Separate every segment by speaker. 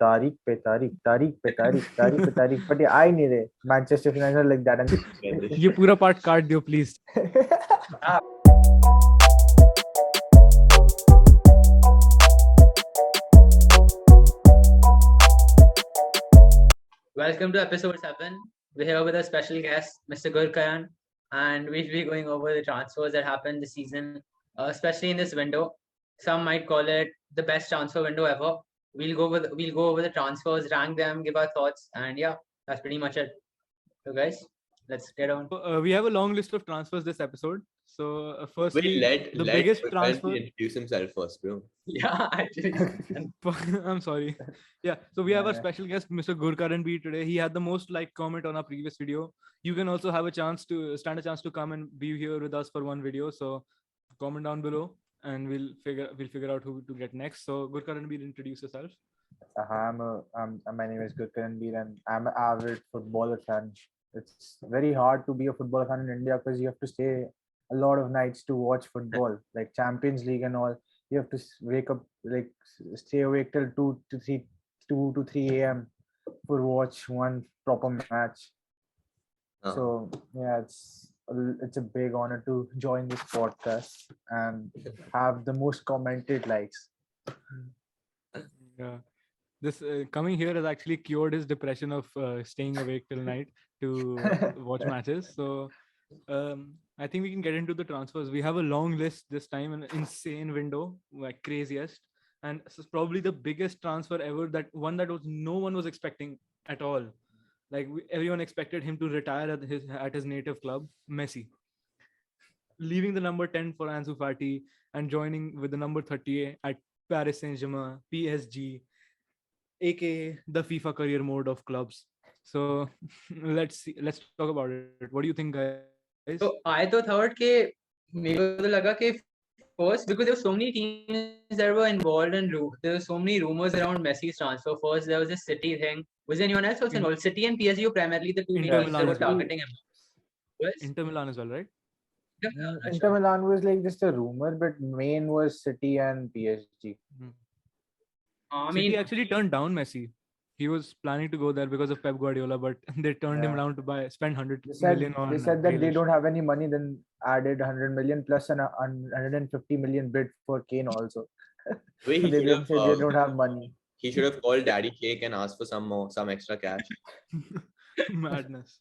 Speaker 1: तारीख but ये आ ही नहीं रहे Manchester United like that and
Speaker 2: ये पूरा part काट दियो please.
Speaker 3: Welcome to episode 7. We're here with a special guest, Mr. Gurkaran, and we'll be going over the transfers that happened this season, especially in this window. Some might call it the best transfer window ever. We'll go over the transfers, rank them, give our thoughts, and yeah, that's pretty much it. So guys, let's get on.
Speaker 2: We have a long list of transfers this episode. So firstly,
Speaker 4: Wait,
Speaker 2: the
Speaker 4: let
Speaker 2: biggest
Speaker 4: Gurkaran
Speaker 2: transfer.
Speaker 4: introduce himself first, bro.
Speaker 3: Yeah, actually.
Speaker 2: I'm sorry. Yeah, so we have our special guest, Mr. Gurkaranbir today. He had the most liked comment on our previous video. You can also have a chance to come and be here with us for one video. So comment down below, and we'll figure out who to get next. So Gurkaranbir, introduce yourself.
Speaker 1: My name is Gurkaranbir and I'm an avid footballer fan. It's very hard to be a football fan in India because you have to stay a lot of nights to watch football, like Champions League and all. You have to wake up, like stay awake till 2 to 3 a.m. for watch one proper match. So yeah, it's a big honor to join this podcast and have the most commented likes.
Speaker 2: Yeah, this coming here has actually cured his depression of staying awake till night to watch matches. So I think we can get into the transfers. We have a long list this time, an insane window, like craziest, and this is probably the biggest transfer ever. That no one was expecting at all. Like everyone expected him to retire at his native club, Messi, leaving the number 10 for Ansu Fati and joining with the number 38 at Paris Saint-Germain, PSG, aka the FIFA career mode of clubs. So let's talk about it. What do you think, guys?
Speaker 3: So I thought कि मेरे को तो लगा कि first, because there were so many teams that were involved and there were so many rumors around Messi's transfer. First, there was this City thing. Was there anyone else also involved? City and PSG were primarily the two teams that were targeting him.
Speaker 2: Inter Milan as well, right?
Speaker 1: Inter Milan was like just a rumor, but main was City and PSG.
Speaker 2: City actually turned down Messi. He was planning to go there because of Pep Guardiola, but they turned him down to spend 100 million on.
Speaker 1: They said that they don't have any money, then added 100 million plus an 150 million bid for Kane also.
Speaker 4: Wait,
Speaker 1: they didn't say they don't have money.
Speaker 4: He should have called Daddy Cake and asked for some extra cash.
Speaker 2: Madness.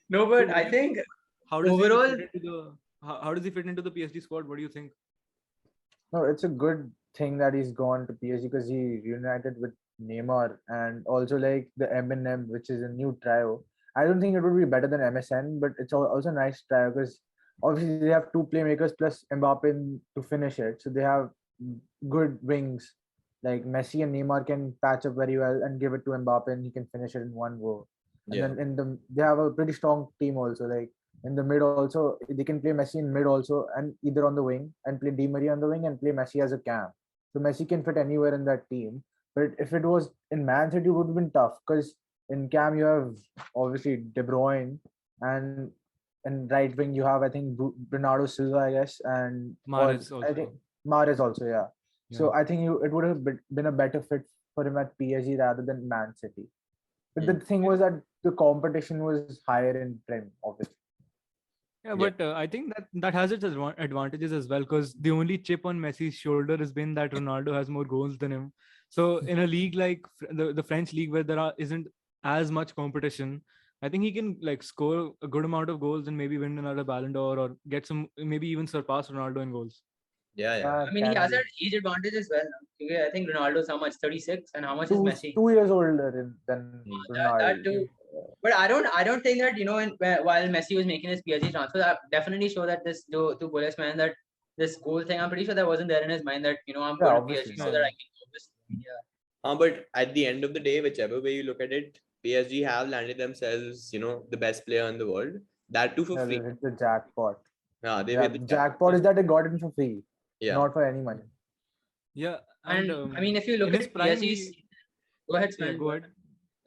Speaker 3: No, but I think
Speaker 2: how does
Speaker 3: overall,
Speaker 2: how does he fit into the PSG squad? What do you think?
Speaker 1: No, it's a good thing that he's gone to PSG because he reunited with Neymar and also like the M&M, which is a new trio. I don't think it would be better than MSN, but it's also a nice trio because obviously they have two playmakers plus Mbappe to finish it. So they have good wings. Like Messi and Neymar can patch up very well and give it to Mbappe and he can finish it in one go. And then they have a pretty strong team also. Like in the mid also, they can play Messi in mid also and either on the wing and play Di Maria on the wing and play Messi as a cam. So Messi can fit anywhere in that team. But if it was in Man City, it would have been tough because in cam you have obviously De Bruyne and in right wing you have I think Bernardo Silva, I guess, and
Speaker 2: Mahrez also.
Speaker 1: I think Mahrez also, yeah. So I think it would have been a better fit for him at PSG rather than Man City. But the thing was that the competition was higher in Prem, obviously.
Speaker 2: Yeah, but I think that has its advantages as well because the only chip on Messi's shoulder has been that Ronaldo has more goals than him. So in a league like the French league where there isn't as much competition, I think he can like score a good amount of goals and maybe win another Ballon d'Or or get maybe even surpass Ronaldo in goals.
Speaker 4: Yeah.
Speaker 3: I mean, he has that age advantage as well. Okay, I think Ronaldo's how much? 36, and how much is Messi?
Speaker 1: 2 years older than Ronaldo.
Speaker 3: That too. But I don't think that while Messi was making his PSG transfer, that definitely show that this to Bullis man that this goal thing. I'm pretty sure that wasn't there in his mind that I'm going to PSG so that I can go this. Yeah.
Speaker 4: But at the end of the day, whichever way you look at it, PSG have landed themselves, the best player in the world. That too for free.
Speaker 1: They hit the jackpot.
Speaker 4: Yeah, they hit the
Speaker 1: jackpot is that they got it for free.
Speaker 4: Yeah.
Speaker 1: Not for any money.
Speaker 2: Yeah.
Speaker 3: And I mean, if you look at PSG's, go ahead, Sven.
Speaker 2: Yeah, go ahead.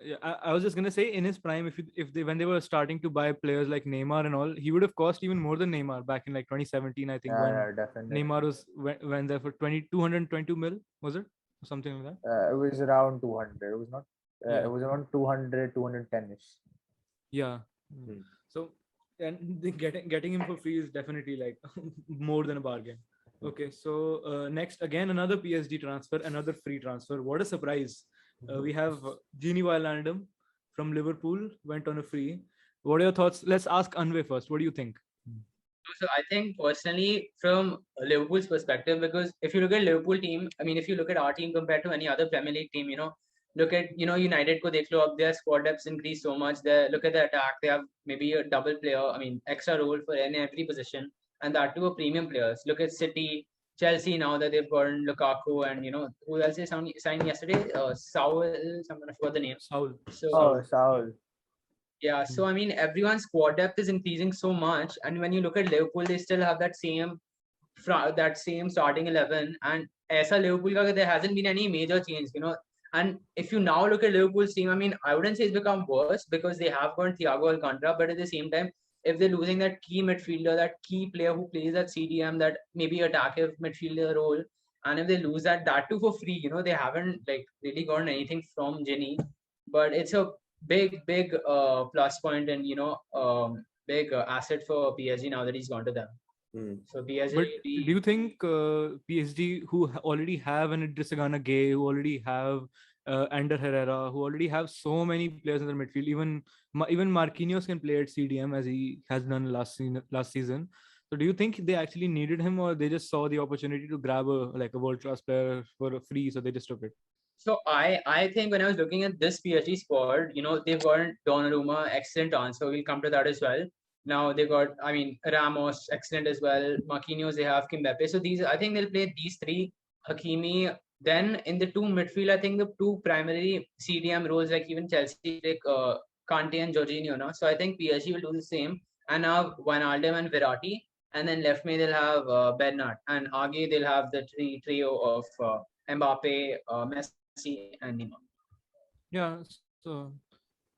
Speaker 2: Yeah, I was just gonna say in his prime, when they were starting to buy players like Neymar and all, he would have cost even more than Neymar back in like 2017, I think.
Speaker 1: Yeah, definitely.
Speaker 2: Neymar went there for 222 mil, was it? or something like that?
Speaker 1: It was around 200. It was not.
Speaker 2: Yeah.
Speaker 1: It was around 200, 210ish.
Speaker 2: Yeah.
Speaker 4: Hmm.
Speaker 2: So, and getting him for free is definitely like more than a bargain. Okay, so next again another PSG transfer, another free transfer. What a surprise! We have Gini Wijnaldum from Liverpool went on a free. What are your thoughts? Let's ask Anway first. What do you think?
Speaker 3: So I think personally, from Liverpool's perspective, because if you look at Liverpool team, I mean, if you look at our team compared to any other Premier League team, look at United ko dekh lo, ab their squad depths increased so much. They look at the attack; they have maybe a double player, I mean, extra role for every position, and that too, a premium players. Look at City, Chelsea now that they've gotten Lukaku, and who else they signed yesterday? Saul, someone I forgot the name.
Speaker 2: Saul.
Speaker 3: So
Speaker 1: Oh, Saul.
Speaker 3: yeah, so I mean, everyone's squad depth is increasing so much, and when you look at Liverpool, they still have that same starting 11, and aisa Liverpool ka there hasn't been any major change. And if you now look at Liverpool's team, I mean, I wouldn't say it's become worse because they have got Thiago Alcantara, but at the same time, if they're losing that key midfielder, that key player who plays that CDM, that maybe attacking midfielder role, and if they lose that too for free, they haven't like really gotten anything from Ginny, but it's a big plus point and big asset for PSG now that he's gone to them.
Speaker 4: Hmm.
Speaker 3: So PSG
Speaker 2: But
Speaker 3: will be
Speaker 2: do you think PSG, who already have an Idrissa Gana Gueye, who already have Ander Herrera, who already have so many players in the midfield, even Marquinhos can play at CDM as he has done last season. So do you think they actually needed him, or they just saw the opportunity to grab a world class player for free, so they just took it?
Speaker 3: So I think when I was looking at this PSG squad, they've got Donnarumma, excellent transfer. We'll come to that as well. Now they got, I mean, Ramos, excellent as well. Marquinhos, they have Mbappe. So I think they'll play these three. Hakimi. Then in the two midfield, I think the two primary CDM roles, like even Chelsea, like Kante and Jorginho. No? So I think PSG will do the same. And now Wijnaldum and Verratti. And then left me they'll have Bernat. And Age they'll have the trio of Mbappe, Messi, and Neymar.
Speaker 2: Yeah. So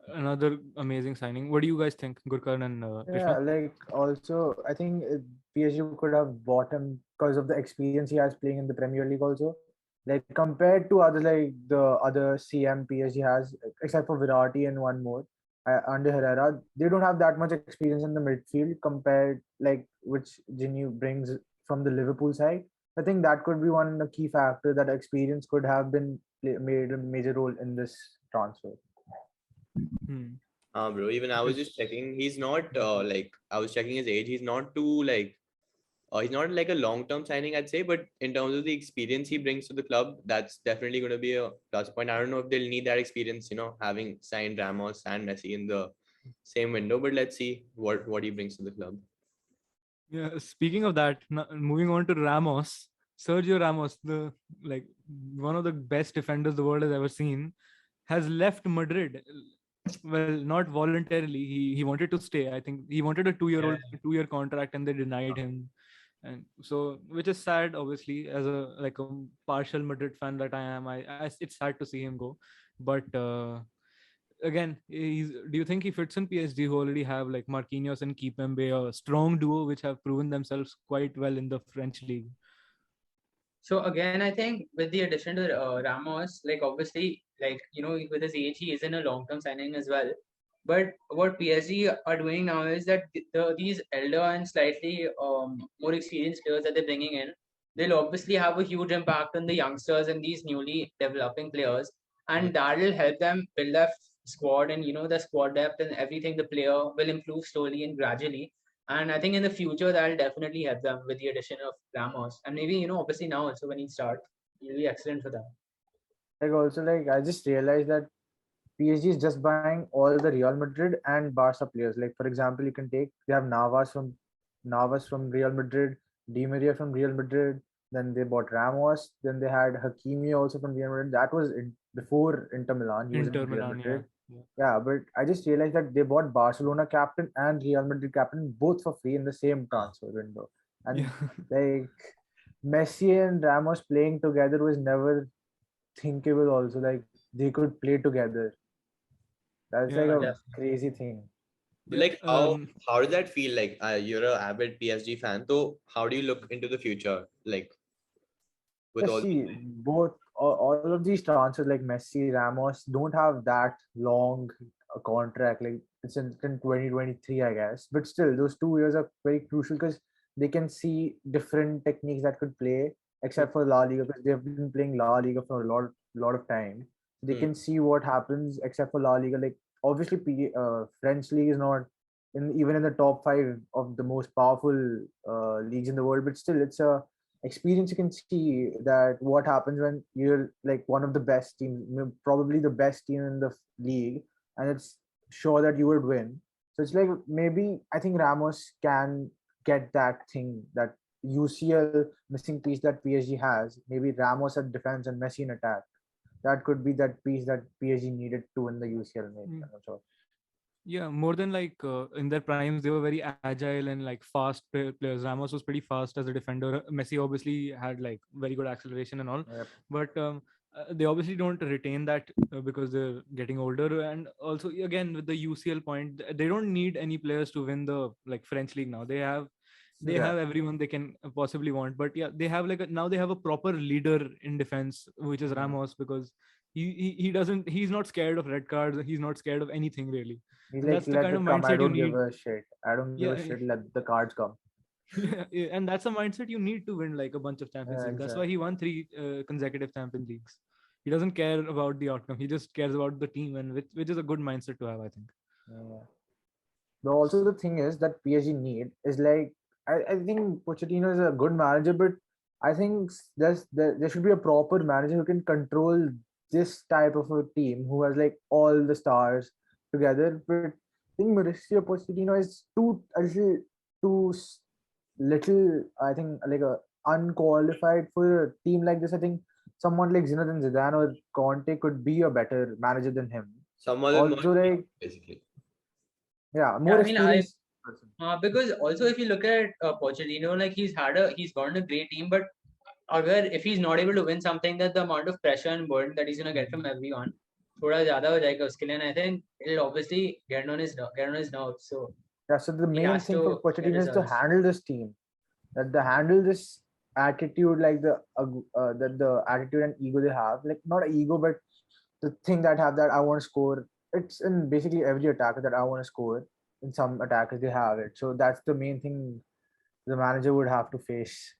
Speaker 2: another amazing signing. What do you guys think, Gurkaran and
Speaker 1: Yeah,
Speaker 2: Krishna?
Speaker 1: like also, I think PSG could have bought him because of the experience he has playing in the Premier League also. Like compared to other like the other CM PSG has, except for Virati and one more, under Herrera, they don't have that much experience in the midfield compared like which Gini brings from the Liverpool side. I think that could be one key factor that experience could have been made a major role in this transfer.
Speaker 2: Hmm.
Speaker 4: Bro, even I was just checking. He's not like I was checking his age. He's not too like he's not like a long-term signing, I'd say. But in terms of the experience he brings to the club, that's definitely going to be a plus point. I don't know if they'll need that experience, having signed Ramos and Messi in the same window. But let's see what he brings to the club.
Speaker 2: Yeah, speaking of that, moving on to Ramos, Sergio Ramos, the like one of the best defenders the world has ever seen, has left Madrid. Well, not voluntarily. He wanted to stay. I think he wanted a two-year contract, and they denied him. And so, which is sad, obviously, as a partial Madrid fan that I am. It's sad to see him go, but again, do you think he fits in PSG, who already have like Marquinhos and Kimpembe, a strong duo which have proven themselves quite well in the French league?
Speaker 3: So again, I think with the addition to Ramos, like obviously, like with his age, he isn't a long-term signing as well. But what PSG are doing now is that these elder and slightly more experienced players that they're bringing in, they'll obviously have a huge impact on the youngsters and these newly developing players, and that will help them build their squad and the squad depth and everything. The player will improve slowly and gradually, and I think in the future that'll definitely help them with the addition of Ramos, and maybe obviously now also when he starts, he'll be excellent for them.
Speaker 1: Like also like I just realized that PSG is just buying all the Real Madrid and Barca players. Like for example, you can take they have Navas from Real Madrid, Di Maria from Real Madrid. Then they bought Ramos. Then they had Hakimi also from Real Madrid. That was before Inter Milan. He was in
Speaker 2: Inter
Speaker 1: Real
Speaker 2: Milan, yeah.
Speaker 1: Madrid. Yeah, but I just realized that they bought Barcelona captain and Real Madrid captain both for free in the same transfer window. And
Speaker 2: Yeah.
Speaker 1: like Messi and Ramos playing together was never thinkable. Also, like they could play together. That's like
Speaker 2: Yeah.
Speaker 1: a
Speaker 3: Definitely.
Speaker 1: crazy thing.
Speaker 2: Yeah.
Speaker 4: Like how does that feel? Like you're a avid PSG fan, so how do you look into the future? Like with
Speaker 1: Just
Speaker 4: all
Speaker 1: see
Speaker 4: these
Speaker 1: both all of these transfers like Messi, Ramos don't have that long contract. Like it's in 2023, I guess. But still, those 2 years are very crucial because they can see different techniques that could play, except for La Liga because they've been playing La Liga for a lot of time. They
Speaker 4: Hmm.
Speaker 1: can see what happens except for La Liga. Like obviously, French league is not even in the top 5 of the most powerful leagues in the world, but still, it's a experience. You can see that what happens when you're like one of the best teams, probably the best team in the league, and it's sure that you would win. So it's like maybe I think Ramos can get that thing, that UCL missing piece that PSG has. Maybe Ramos at defense and Messi in attack. That could be that piece that PSG needed to win the UCL. Maybe I'm not sure.
Speaker 2: Yeah, more than like in their primes, they were very agile and like fast players. Ramos was pretty fast as a defender. Messi obviously had like very good acceleration and all,
Speaker 1: Yep.
Speaker 2: but they obviously don't retain that because they're getting older. And also, again, with the UCL point, they don't need any players to win the like French league now. They have
Speaker 1: Yeah.
Speaker 2: everyone they can possibly want. But yeah, they have like now they have a proper leader in defense, which is
Speaker 1: Mhm.
Speaker 2: Ramos, because he's not scared of red cards. He's not scared of anything really,
Speaker 1: He's
Speaker 2: and
Speaker 1: like,
Speaker 2: that's the
Speaker 1: let
Speaker 2: kind of
Speaker 1: it come. I
Speaker 2: mindset you
Speaker 1: don't give
Speaker 2: need.
Speaker 1: a shit. I don't give a
Speaker 2: Yeah,
Speaker 1: shit. Let the cards come.
Speaker 2: yeah, and that's a mindset you need to win like a bunch of Champions
Speaker 1: Yeah,
Speaker 2: League. That's why he
Speaker 1: exactly.
Speaker 2: won three consecutive Champions Leagues. He doesn't care about the outcome. He just cares about the team, and which is a good mindset to have, I think.
Speaker 1: Yeah. But also the thing is that PSG need is like I think Pochettino is a good manager, but I think there should be a proper manager who can control this type of a team who has like all the stars together. But I think Mauricio Pochettino is a little too little. I think like a unqualified for a team like this. I think someone like Zinedine Zidane or Conte could be a better manager than him.
Speaker 4: Someone with more
Speaker 1: Also, like
Speaker 4: experience, basically.
Speaker 1: yeah,
Speaker 3: Yeah,
Speaker 1: more
Speaker 3: I mean, I
Speaker 1: experienced person.
Speaker 3: because also if you look at Pochettino, like he's gotten a great team, but if he's not able to win something, that the amount of pressure and burden that he's gonna get from everyone, थोड़ा ज़्यादा हो जाएगा उसके लिए, and I think it'll obviously get on his nerves. So
Speaker 1: Yeah, so the
Speaker 3: he
Speaker 1: main
Speaker 3: has
Speaker 1: thing for
Speaker 3: to get
Speaker 1: Pochettino is to
Speaker 3: results.
Speaker 1: handle this team, that they handle this attitude, like that the attitude and ego they have, like not ego, but the thing that have that I want to score. It's in basically every attacker that I want to score. In some attackers they have it, so that's the main thing the manager would have to face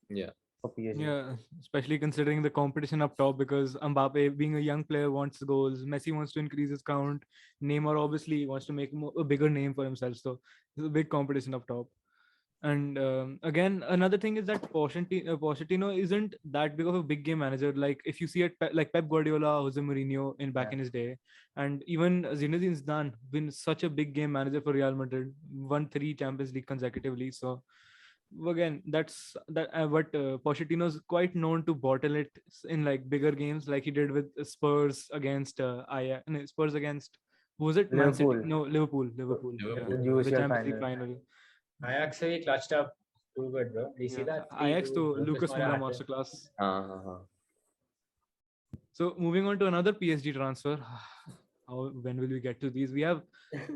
Speaker 4: Yeah.
Speaker 1: for PSG.
Speaker 2: Yeah, especially considering the competition up top, because Mbappe, being a young player, wants goals. Messi wants to increase his count. Neymar obviously wants to make a bigger name for himself. So there's a big competition up top. And again, another thing is that Pochettino isn't that big of a big game manager. Like if you see it, like Pep Guardiola, Jose Mourinho in back
Speaker 1: Yeah,
Speaker 2: in his day, and even Zinedine Zidane, been such a big game manager for Real Madrid, won 3 Champions League consecutively. So again, that's that. But Pochettino's quite known to bottle it in like bigger games, like he did with Spurs against no, Spurs against, who was it? Man City?
Speaker 1: Liverpool
Speaker 2: No, Liverpool. Yeah,
Speaker 1: in
Speaker 4: Liverpool.
Speaker 2: the
Speaker 1: UCL
Speaker 2: Champions League
Speaker 1: final.
Speaker 2: final.
Speaker 3: Ajax really clutched up too good, bro. Do you see
Speaker 2: Yeah,
Speaker 3: that
Speaker 2: Ajax
Speaker 3: 3-2
Speaker 2: to
Speaker 3: Lucas
Speaker 2: Lucas Moura
Speaker 3: Moura hat-trick?
Speaker 2: masterclass.
Speaker 4: Uh-huh.
Speaker 2: So moving on to another PSG transfer. When will we get to these? We have,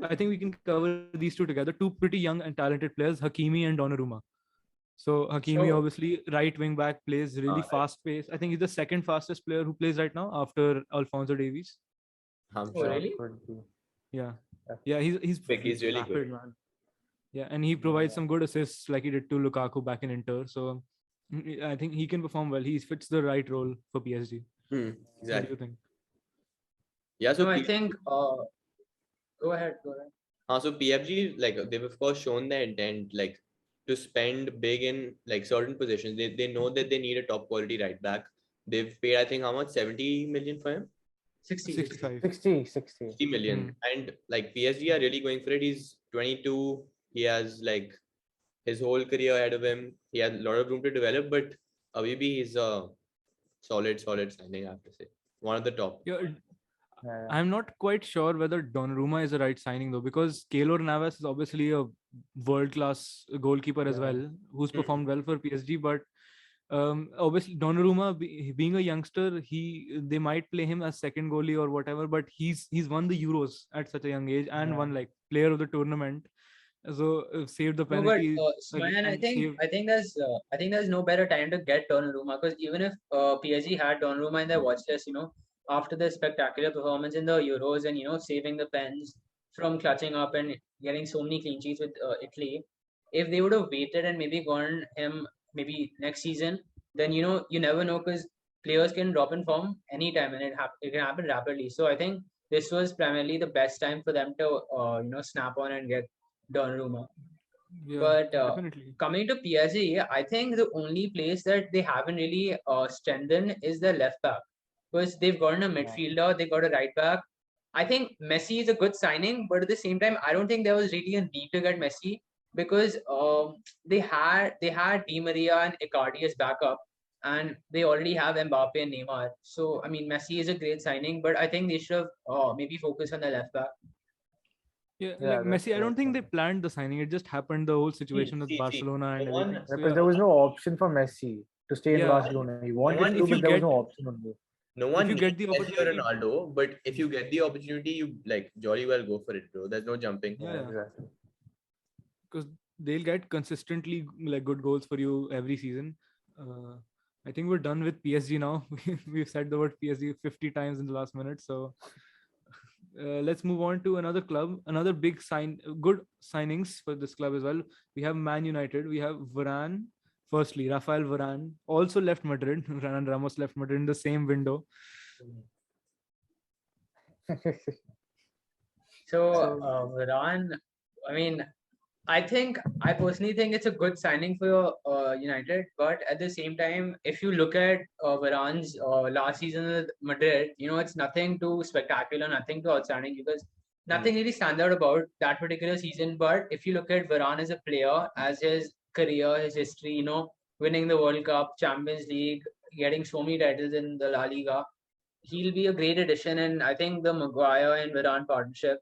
Speaker 2: I think we can cover these two together. Two pretty young and talented players, Hakimi and Donnarumma. So Hakimi,
Speaker 3: So,
Speaker 2: obviously, right wing back, plays really
Speaker 4: Right.
Speaker 2: fast pace. I think he's the second fastest player who plays right now after Alfonso Davies.
Speaker 4: I'm
Speaker 3: oh
Speaker 4: sure.
Speaker 1: Yeah,
Speaker 3: really?
Speaker 1: could be.
Speaker 2: Yeah,
Speaker 1: Yeah.
Speaker 2: yeah, he's
Speaker 4: Quick, he's really good.
Speaker 2: rapid, man. Yeah, and he provides some good assists like he did to Lukaku back in Inter. So I think he can perform well. He fits the right role for PSG.
Speaker 4: Hmm.
Speaker 2: What do you
Speaker 4: Exactly.
Speaker 2: think?
Speaker 4: Yeah. So
Speaker 3: No, I think. Go ahead. Go ahead.
Speaker 4: So PFG, like they've of course shown their intent, like to spend big in like certain positions. They know that they need a top quality right back. They've paid, I think, how much, 70 million for him?
Speaker 3: 60.
Speaker 2: 65.
Speaker 1: 60.
Speaker 4: 60 million.
Speaker 2: Hmm.
Speaker 4: And like PSG are really going for it. He's 22. He has like his whole career ahead of him. He has a lot of room to develop, but Abibi is a solid signing, I have to say. One of the top.
Speaker 2: Yeah,
Speaker 1: Yeah,
Speaker 2: I'm not quite sure whether Donnarumma is the right signing though, because Keylor Navas is obviously a world-class goalkeeper as
Speaker 1: yeah,
Speaker 2: well, who's
Speaker 4: Hmm.
Speaker 2: performed well for PSG. But obviously Donnarumma, being a youngster, they might play him as second goalie or whatever. But he's won the Euros at such a young age and
Speaker 1: yeah,
Speaker 2: won like player of the tournament. So saved the
Speaker 3: No, but
Speaker 2: penalty
Speaker 3: Smayan,
Speaker 2: and saved.
Speaker 3: I think there's no better time to get Donnarumma, because even if PSG had Donnarumma in their watch list, after the spectacular performance in the Euros and saving the pens from clutching up and getting so many clean sheets with Italy, if they would have waited and maybe gone him maybe next season, then you never know, because players can drop in form anytime and it can happen rapidly. So I think this was primarily the best time for them to snap on and get Donnarumma.
Speaker 2: Yeah,
Speaker 3: But
Speaker 2: definitely.
Speaker 3: coming to PSG, I think the only place that they haven't really strengthened is the left back, because they've gotten a midfielder, they got a right back. I think Messi is a good signing, but at the same time, I don't think there was really a need to get Messi, because they had Di Maria and Icardi as backup, and they already have Mbappe and Neymar. So I mean, Messi is a great signing, but I think they should have maybe focused on the left back.
Speaker 2: Yeah,
Speaker 1: Yeah,
Speaker 2: like
Speaker 1: that's
Speaker 2: Messi, I don't
Speaker 1: correct.
Speaker 2: think they planned the signing. It just happened, the whole situation with
Speaker 4: See,
Speaker 2: Barcelona
Speaker 4: no
Speaker 2: and
Speaker 4: one,
Speaker 2: everything. So
Speaker 1: Because
Speaker 2: yeah,
Speaker 1: there was no option for Messi to stay in
Speaker 4: no
Speaker 2: yeah.
Speaker 4: one,
Speaker 1: Barcelona. He
Speaker 4: no
Speaker 1: wanted
Speaker 4: one,
Speaker 1: to,
Speaker 2: If
Speaker 1: but
Speaker 2: you
Speaker 1: there was
Speaker 2: get
Speaker 1: no option only.
Speaker 4: no
Speaker 2: if
Speaker 4: one
Speaker 2: you get
Speaker 4: needs
Speaker 2: the
Speaker 4: Messi or
Speaker 2: opportunity,
Speaker 4: Ronaldo, but if you get the opportunity, you like jolly well go for it, bro. There's no jumping.
Speaker 2: yeah,
Speaker 1: Yeah,
Speaker 2: yeah,
Speaker 1: exactly.
Speaker 2: because they'll get consistently like good goals for you every season. Uh, I think we're done with PSG now. We've said the word PSG 50 times in the last minute. So let's move on to another club, another good signings for this club as well. We have Man United. We have Varane. Firstly, Rafael Varane also left Madrid. And Ramos left Madrid in the same window.
Speaker 3: So
Speaker 2: So
Speaker 3: Varane, I mean, I personally think it's a good signing for United, but at the same time, if you look at Varane's last season with Madrid, it's nothing too spectacular, nothing too outstanding, because nothing really stands out about that particular season. But if you look at Varane as a player, as his career, his history, winning the World Cup, Champions League, getting so many titles in the La Liga, he'll be a great addition. And I think the Maguire and Varane partnership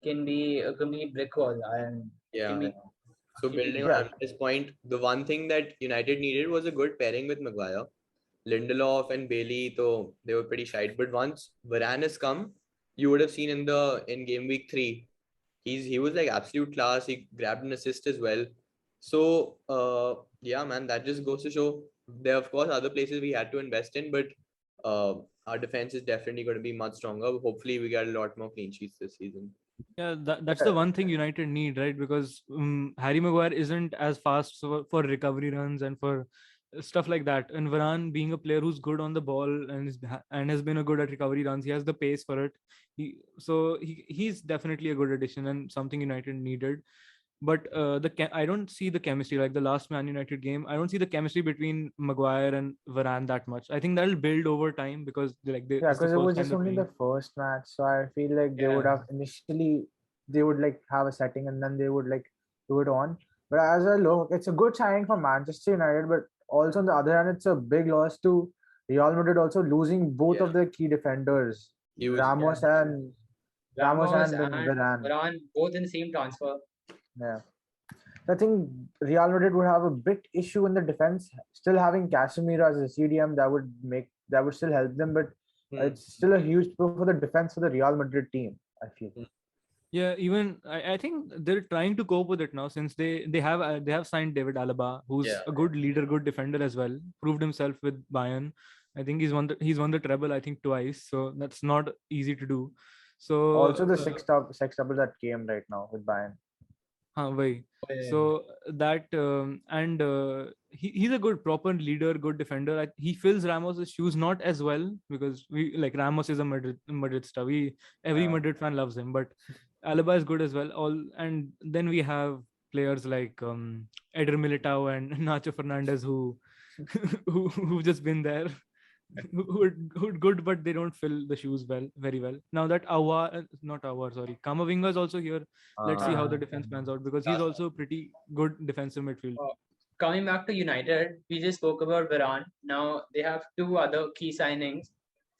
Speaker 3: can be a complete brick wall, and can
Speaker 4: Yeah.
Speaker 3: be
Speaker 4: So
Speaker 3: can be
Speaker 4: building
Speaker 1: Yeah,
Speaker 4: on this point, the one thing that United needed was a good pairing with Maguire. Lindelof and Bailey, though they were pretty shite. But once Varane has come, you would have seen in game week 3, he was like absolute class. He grabbed an assist as well. So yeah, man, that just goes to show there are of course other places we had to invest in, but uh, our defense is definitely going to be much stronger. Hopefully, we get a lot more clean sheets this season.
Speaker 2: yeah, that's
Speaker 1: yeah,
Speaker 2: the one thing United need, right? Because Harry Maguire isn't as fast for recovery runs and for stuff like that. And Varane, being a player who's good on the ball and has been a good at recovery runs, he has the pace for it. He's definitely a good addition and something United needed. But I don't see the chemistry like the last Man United game. I don't see the chemistry between Maguire and Varane that much. I think that'll build over time because
Speaker 1: yeah,
Speaker 2: this is the
Speaker 1: because it
Speaker 2: first
Speaker 1: was
Speaker 2: time
Speaker 1: just
Speaker 2: they're
Speaker 1: only
Speaker 2: playing.
Speaker 1: the first match, so I feel like they would
Speaker 3: yeah.
Speaker 1: have initially they would like have a setting and then they would like do it on. But as I look, it's a good signing for Manchester United, but also on the other hand, it's a big loss to Real Madrid, also losing both
Speaker 4: Yeah,
Speaker 1: of their key defenders,
Speaker 4: huge.
Speaker 3: Yeah.
Speaker 1: Ramos and
Speaker 3: Ramos
Speaker 1: then
Speaker 3: and
Speaker 1: Varane.
Speaker 3: Varane both in the same transfer.
Speaker 1: Yeah. I think Real Madrid would have a bit issue in the defense. Still having Casemiro as a CDM that would still help them, but
Speaker 4: Hmm.
Speaker 1: it's still a huge pro for the defense for the Real Madrid team. I feel.
Speaker 2: Yeah, even I think they're trying to cope with it now since they have signed David Alaba, who's
Speaker 4: Yeah,
Speaker 2: a good leader, good defender as well. Proved himself with Bayern. I think he's won the treble I think twice, so that's not easy to do.
Speaker 1: Also,
Speaker 2: So
Speaker 1: the six double that came right now with Bayern.
Speaker 2: Why?
Speaker 3: Yeah.
Speaker 2: So that and he's a good proper leader, good defender. He fills Ramos's shoes not as well because we like Ramos is a Madrid star. Every
Speaker 1: Yeah.
Speaker 2: Madrid fan loves him, but Alaba is good as well. And then we have players like Eder Militao and Nacho Fernandez who who've just been there. Who are good, but they don't fill the shoes very well. Now that not Awar, sorry, Kamavinga is also here. Let's see how
Speaker 3: Uh,
Speaker 2: the defense pans out because he's
Speaker 4: last
Speaker 2: also pretty good defensive midfield.
Speaker 3: uh, Coming back to United, we just spoke about Varane. Now they have two other key signings.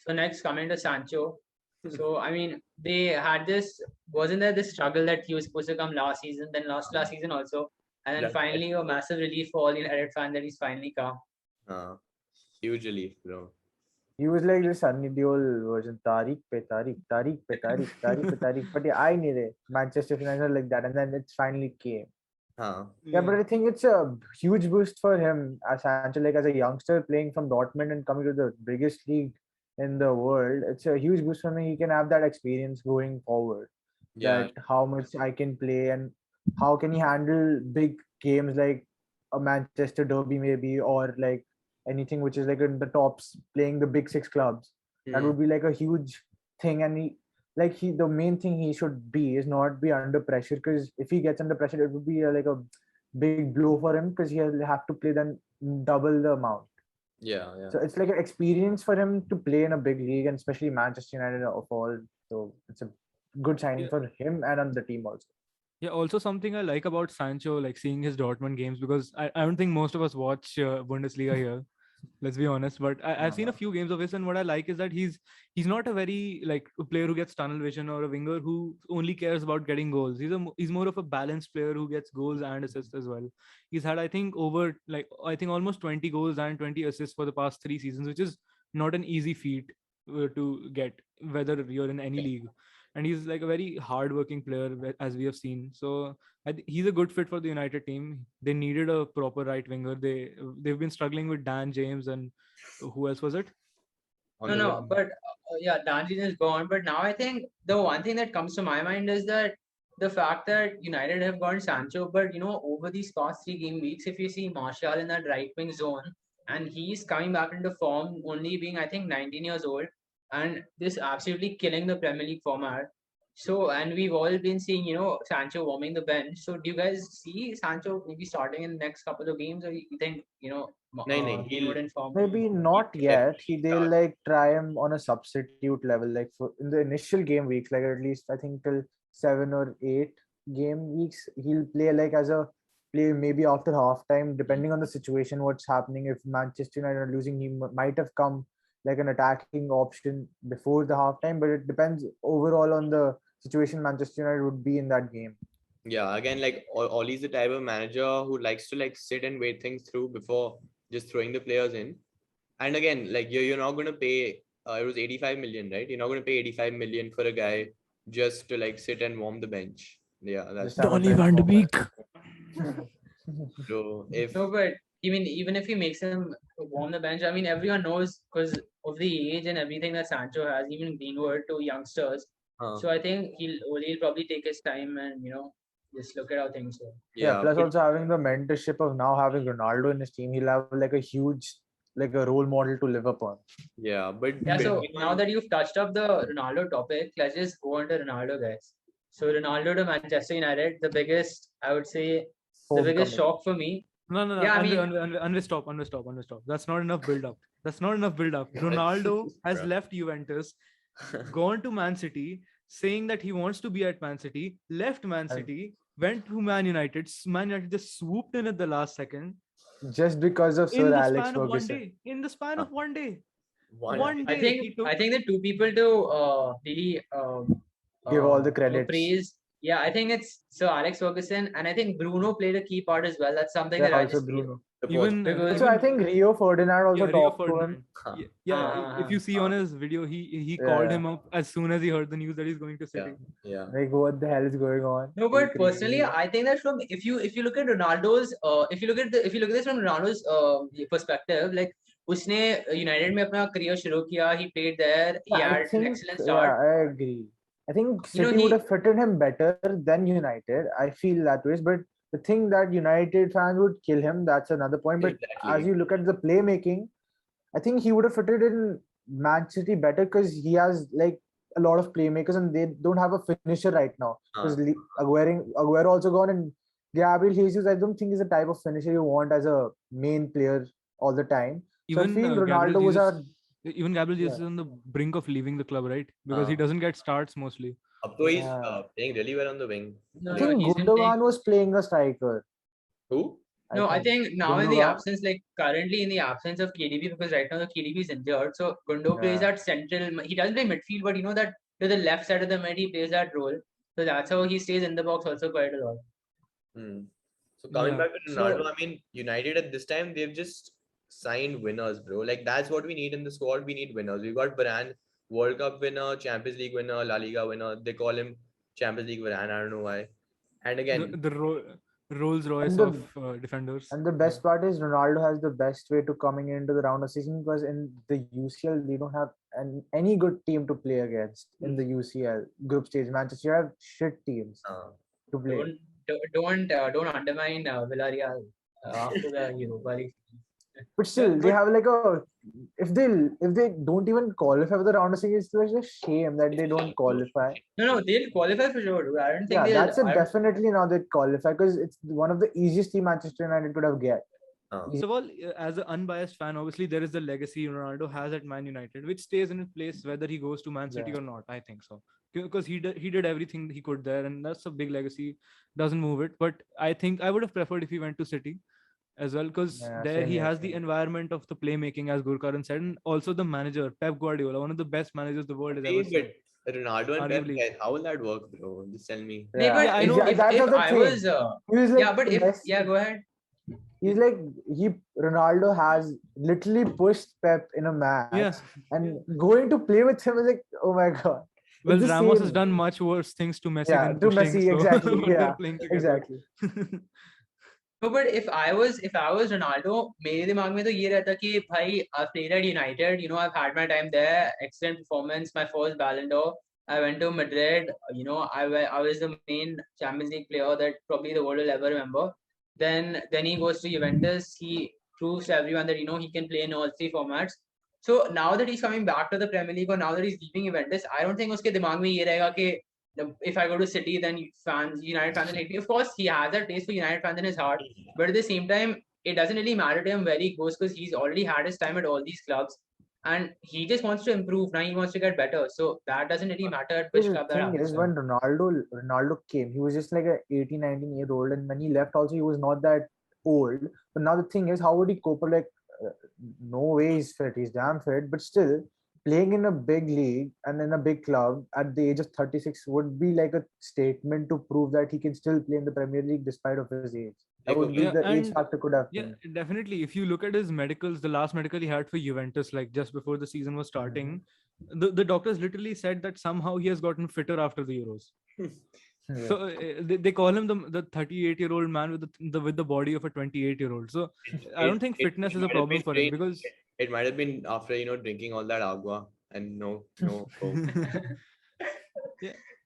Speaker 3: So next coming to Sancho. So I mean, they had this. Wasn't there this struggle that he was supposed to come last season, then lost last season also, and then
Speaker 4: that's
Speaker 3: finally a massive relief for all United fans that he's finally come.
Speaker 4: uh, huge relief, bro.
Speaker 1: He was like this Sunny Deol version, Tariq pe Tariq, Tariq pe Tariq, Tariq pe Tariq. But yeah, I need it. Manchester United like that, and then it finally came. Yeah, but I think it's a huge boost for him as Sancho, like as a youngster playing from Dortmund and coming to the biggest league in the world. It's a huge boost for me. He can have that experience going forward.
Speaker 4: Yeah.
Speaker 1: That how much I can play and how can he handle big games like a Manchester Derby maybe, or like anything which is like in the tops playing the big six clubs. That
Speaker 4: Hmm.
Speaker 1: would be like a huge thing. And he the main thing he should be is not be under pressure, because if he gets under pressure it would be like a big blow for him, because he'll have to play then double the amount.
Speaker 4: Yeah. Yeah.
Speaker 1: So it's like an experience for him to play in a big league, and especially Manchester United of all. So it's a good signing
Speaker 2: Yeah.
Speaker 1: for him and on the team also.
Speaker 2: Yeah, also something I like about Sancho, like seeing his Dortmund games, because I don't think most of us watch Bundesliga here. Let's be honest, but I've seen a
Speaker 1: Uh,
Speaker 2: few games of his, and what I like is that he's not a very like a player who gets tunnel vision or a winger who only cares about getting goals. He's more of a balanced player who gets goals and assists as well. He's had I think almost 20 goals and 20 assists for the past 3 seasons, which is not an easy feat to get, whether you're in any league. And he's like a very hard-working player, as we have seen. So he's a good fit for the United team. They needed a proper right winger. They've been struggling with Dan James and who else was it?
Speaker 4: On
Speaker 3: No,
Speaker 4: the
Speaker 3: no,
Speaker 4: wing.
Speaker 3: but yeah, Danjin is gone. But now I think the one thing that comes to my mind is that the fact that United have gone Sancho, but over these past 3 game weeks, if you see Martial in that right wing zone, and he's coming back into form, only being I think 19 years old, and this absolutely killing the Premier League format. So, and we've all been seeing, Sancho warming the bench. So, do you guys see Sancho maybe starting in the next couple of games, or you think,
Speaker 4: No, no,
Speaker 3: being good in form?
Speaker 1: Maybe
Speaker 4: he'll
Speaker 1: not yet.
Speaker 4: definitely
Speaker 1: They'll
Speaker 4: start.
Speaker 1: like try him on a substitute level, like for in the initial game weeks, like at least I think till 7 or 8 game weeks, he'll play like as a play maybe after halftime, depending on the situation, what's happening. If Manchester United are losing, he might have come like an attacking option before the halftime, but it depends overall on the situation Manchester United would be in that game.
Speaker 4: Yeah, again, like Ollie's the type of manager who likes to like sit and wait things through before just throwing the players in. And again, like you're not going to pay. It was 85 million, right? You're not going to pay 85 million for a guy just to like sit and warm the bench. Yeah,
Speaker 1: Just
Speaker 4: that's
Speaker 1: have a
Speaker 2: Donny
Speaker 1: bench
Speaker 2: van de
Speaker 1: warmer.
Speaker 2: Beek.
Speaker 4: so. If
Speaker 3: No, but even if he makes him warm the bench, I mean, everyone knows because of the age and everything that Sancho has, even Greenwood to youngsters.
Speaker 4: uh,
Speaker 3: So I think he'll probably take his time and just look at how things go.
Speaker 1: Yeah,
Speaker 4: yeah,
Speaker 1: plus
Speaker 4: but
Speaker 1: also having the mentorship of now having Ronaldo in his team, he'll have like a huge, like a role model to live upon.
Speaker 4: yeah, but
Speaker 3: Yeah. So
Speaker 4: building
Speaker 3: now
Speaker 4: on
Speaker 3: that you've touched up the Ronaldo topic, let's just go on to Ronaldo, guys. So Ronaldo to Manchester United, the biggest, I would say, the biggest
Speaker 1: Homecoming.
Speaker 3: shock for me.
Speaker 2: No.
Speaker 3: Yeah, I mean,
Speaker 2: Unve, stop. That's not enough build up. That's not enough build up. Ronaldo has
Speaker 4: Bruh.
Speaker 2: left Juventus, gone to Man City, saying that he wants to be at Man City, left Man
Speaker 1: And
Speaker 2: City, went to Man United. Man United just swooped in at the last second
Speaker 1: just because of
Speaker 2: in
Speaker 1: Sir
Speaker 2: the
Speaker 1: Alex
Speaker 2: span of one
Speaker 1: Ferguson.
Speaker 2: day. In the span
Speaker 4: Uh,
Speaker 2: of one day.
Speaker 4: one.
Speaker 2: One
Speaker 3: I
Speaker 2: day
Speaker 3: think
Speaker 2: he took.
Speaker 3: I think the two people to really
Speaker 1: Give all the credits.
Speaker 3: praise. Yeah, I think it's Sir Alex Ferguson, and I think Bruno played a key part as well. That's something
Speaker 1: Yeah,
Speaker 3: that I
Speaker 1: also
Speaker 3: just feel
Speaker 1: Bruno.
Speaker 4: The Portuguese.
Speaker 2: Even
Speaker 3: because
Speaker 1: Also, I think Rio Ferdinand also
Speaker 2: Rio
Speaker 1: talked to him.
Speaker 2: Ferdinand.
Speaker 4: Huh.
Speaker 2: Yeah. If you see on his video, he called
Speaker 1: Yeah,
Speaker 2: him up as soon as he heard the news that he's going to
Speaker 4: Yeah,
Speaker 2: City.
Speaker 4: yeah.
Speaker 1: like what the hell is going on?
Speaker 3: no,
Speaker 1: He's
Speaker 3: but personally,
Speaker 1: crazy.
Speaker 3: I think that from if you look at Ronaldo's if you look at this from Ronaldo's perspective, like उसने United में अपना career शुरू किया, he played there, he
Speaker 1: I
Speaker 3: had an
Speaker 1: think,
Speaker 3: excellent
Speaker 1: yeah,
Speaker 3: start.
Speaker 1: I agree. I think City would
Speaker 3: He
Speaker 1: have fitted him better than United. I feel that way. But the thing that United fans would kill him, that's another point. But as
Speaker 4: Exactly.
Speaker 1: you look at the playmaking, I think he would have fitted in Man City better, because he has like a lot of playmakers and they don't have a finisher right now. Because
Speaker 4: Uh,
Speaker 1: Aguero also gone, and Gabriel Jesus, I don't think is the type of finisher you want as a main player all the time. So I
Speaker 2: Even
Speaker 1: feel Ronaldo was our,
Speaker 2: Gabriel
Speaker 1: yeah,
Speaker 2: Jesus is on the brink of leaving the club, right? Because
Speaker 4: uh,
Speaker 2: he doesn't get starts mostly.
Speaker 4: up to he's
Speaker 1: yeah.
Speaker 4: playing really well on the wing.
Speaker 1: I
Speaker 3: no,
Speaker 4: Like
Speaker 1: think
Speaker 3: he's been playing.
Speaker 1: Gundogan was playing a striker.
Speaker 4: who?
Speaker 1: I
Speaker 3: No, I
Speaker 1: think
Speaker 3: think now in the
Speaker 1: Gundogan.
Speaker 3: absence, like currently in the absence of KDB, because right now the KDB is injured. So Gundo plays
Speaker 1: Yeah.
Speaker 3: at central. He doesn't play midfield, but that to the left side of the mid, he plays that role. So that's how he stays in the box also quite a lot.
Speaker 4: Hmm. So coming
Speaker 2: Yeah.
Speaker 4: back to
Speaker 3: So
Speaker 4: Ronaldo, I mean, United at this time they've just signed winners, bro. Like that's what we need in the squad. We need winners. We got Varane, World Cup winner, Champions League winner, La Liga winner. They call him Champions League Varane. I don't know why. And
Speaker 2: The
Speaker 4: again,
Speaker 2: the ro- Rolls Royce
Speaker 1: the-
Speaker 2: of defenders.
Speaker 1: And the best part is Ronaldo has the best way to coming into the round of 16 because in the UCL they don't have any good team to play against in the UCL group stage matches. You have shit teams to play.
Speaker 3: Don't undermine Villarreal after the Europa League.
Speaker 1: But still, they have like a if they don't even qualify for the round of 16, it's like a shame that they don't qualify.
Speaker 3: No, they'll qualify for sure. Dude. I don't think
Speaker 1: Yeah,
Speaker 3: they'll.
Speaker 1: that's it. Definitely now they qualify because it's one of the easiest team Manchester United could have get.
Speaker 2: First of all, as an unbiased fan, obviously there is the legacy Ronaldo has at Man United, which stays in its place whether he goes to Man City or not. I think so because he did everything he could there, and that's a big legacy. Doesn't move it, but I think I would have preferred if he went to City as well because there he has the environment of the playmaking, as Gurkaran said, and also the manager Pep Guardiola, one of the best managers the world has ever seen.
Speaker 4: Ronaldo and Pep,
Speaker 2: Arguably.
Speaker 4: how will that work, bro? Just tell me.
Speaker 3: But
Speaker 2: I know.
Speaker 3: if
Speaker 1: that's the
Speaker 3: I
Speaker 1: thing.
Speaker 3: was,
Speaker 1: He was like
Speaker 3: yeah, but if
Speaker 1: Messi.
Speaker 3: go ahead.
Speaker 1: He's like Ronaldo has literally pushed Pep in a match, and going to play with him is like, oh my god.
Speaker 2: Well, Ramos has done much worse things to Messi than
Speaker 1: to
Speaker 2: pushing,
Speaker 1: Messi, exactly.
Speaker 2: but they're playing together.
Speaker 1: Exactly.
Speaker 3: No, but if I was Ronaldo, मेरे दिमाग में तो ये रहता कि भाई I've played at United, you know, I've had my time there, excellent performance, my first Ballon d'Or. I went to Madrid, you know, I was the main Champions League player that probably the world will ever remember. Then he goes to Juventus, he proves to everyone that, you know, he can play in all three formats. So now that he's coming back to the Premier League or now that he's leaving Juventus, I don't think उसके दिमाग में ये रहेगा कि if I go to City, then United fans will hate me. Of course, he has a taste for United fans in his heart, but at the same time, it doesn't really matter to him where he goes because he's already had his time at all these clubs, and he just wants to improve. Now he wants to get better, so that doesn't really matter at which club that happens.
Speaker 1: When Ronaldo came, he was just like a 18, 19-year-old, and when he left, also he was not that old. But now the thing is, how would he cope? Like, no way he's fit. He's damn fit, but still playing in a big league and in a big club at the age of 36 would be like a statement to prove that he can still play in the Premier League despite of his age. That would be the age factor could have been.
Speaker 2: Yeah, definitely. If you look at his medicals, the last medical he had for Juventus, like just before the season was starting, the doctors literally said that somehow he has gotten fitter after the Euros. Yeah. So they call him the 38-year-old man with the body of a 28-year-old. So I don't think fitness is a problem for him because
Speaker 4: it might have been after drinking all that agua and no.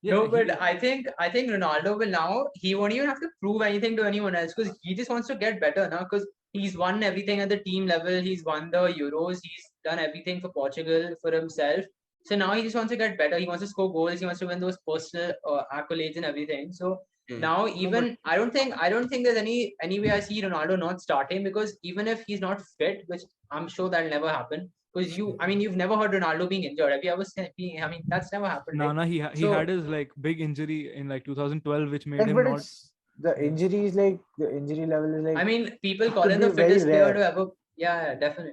Speaker 3: No, but I think Ronaldo will now, he won't even have to prove anything to anyone else because he just wants to get better now because he's won everything at the team level. He's won the Euros. He's done everything for Portugal, for himself. So now he just wants to get better. He wants to score goals. He wants to win those personal accolades and everything. So now even I don't think there's any way I see Ronaldo not starting because even if he's not fit, which I'm sure that'll never happen. Because you've never heard Ronaldo being injured. Have you ever seen? That's never happened.
Speaker 2: No, he had his like big injury in like 2012, which made him not.
Speaker 1: The injury is like the injury level is like.
Speaker 3: People call him the fittest player to ever. Yeah, definitely.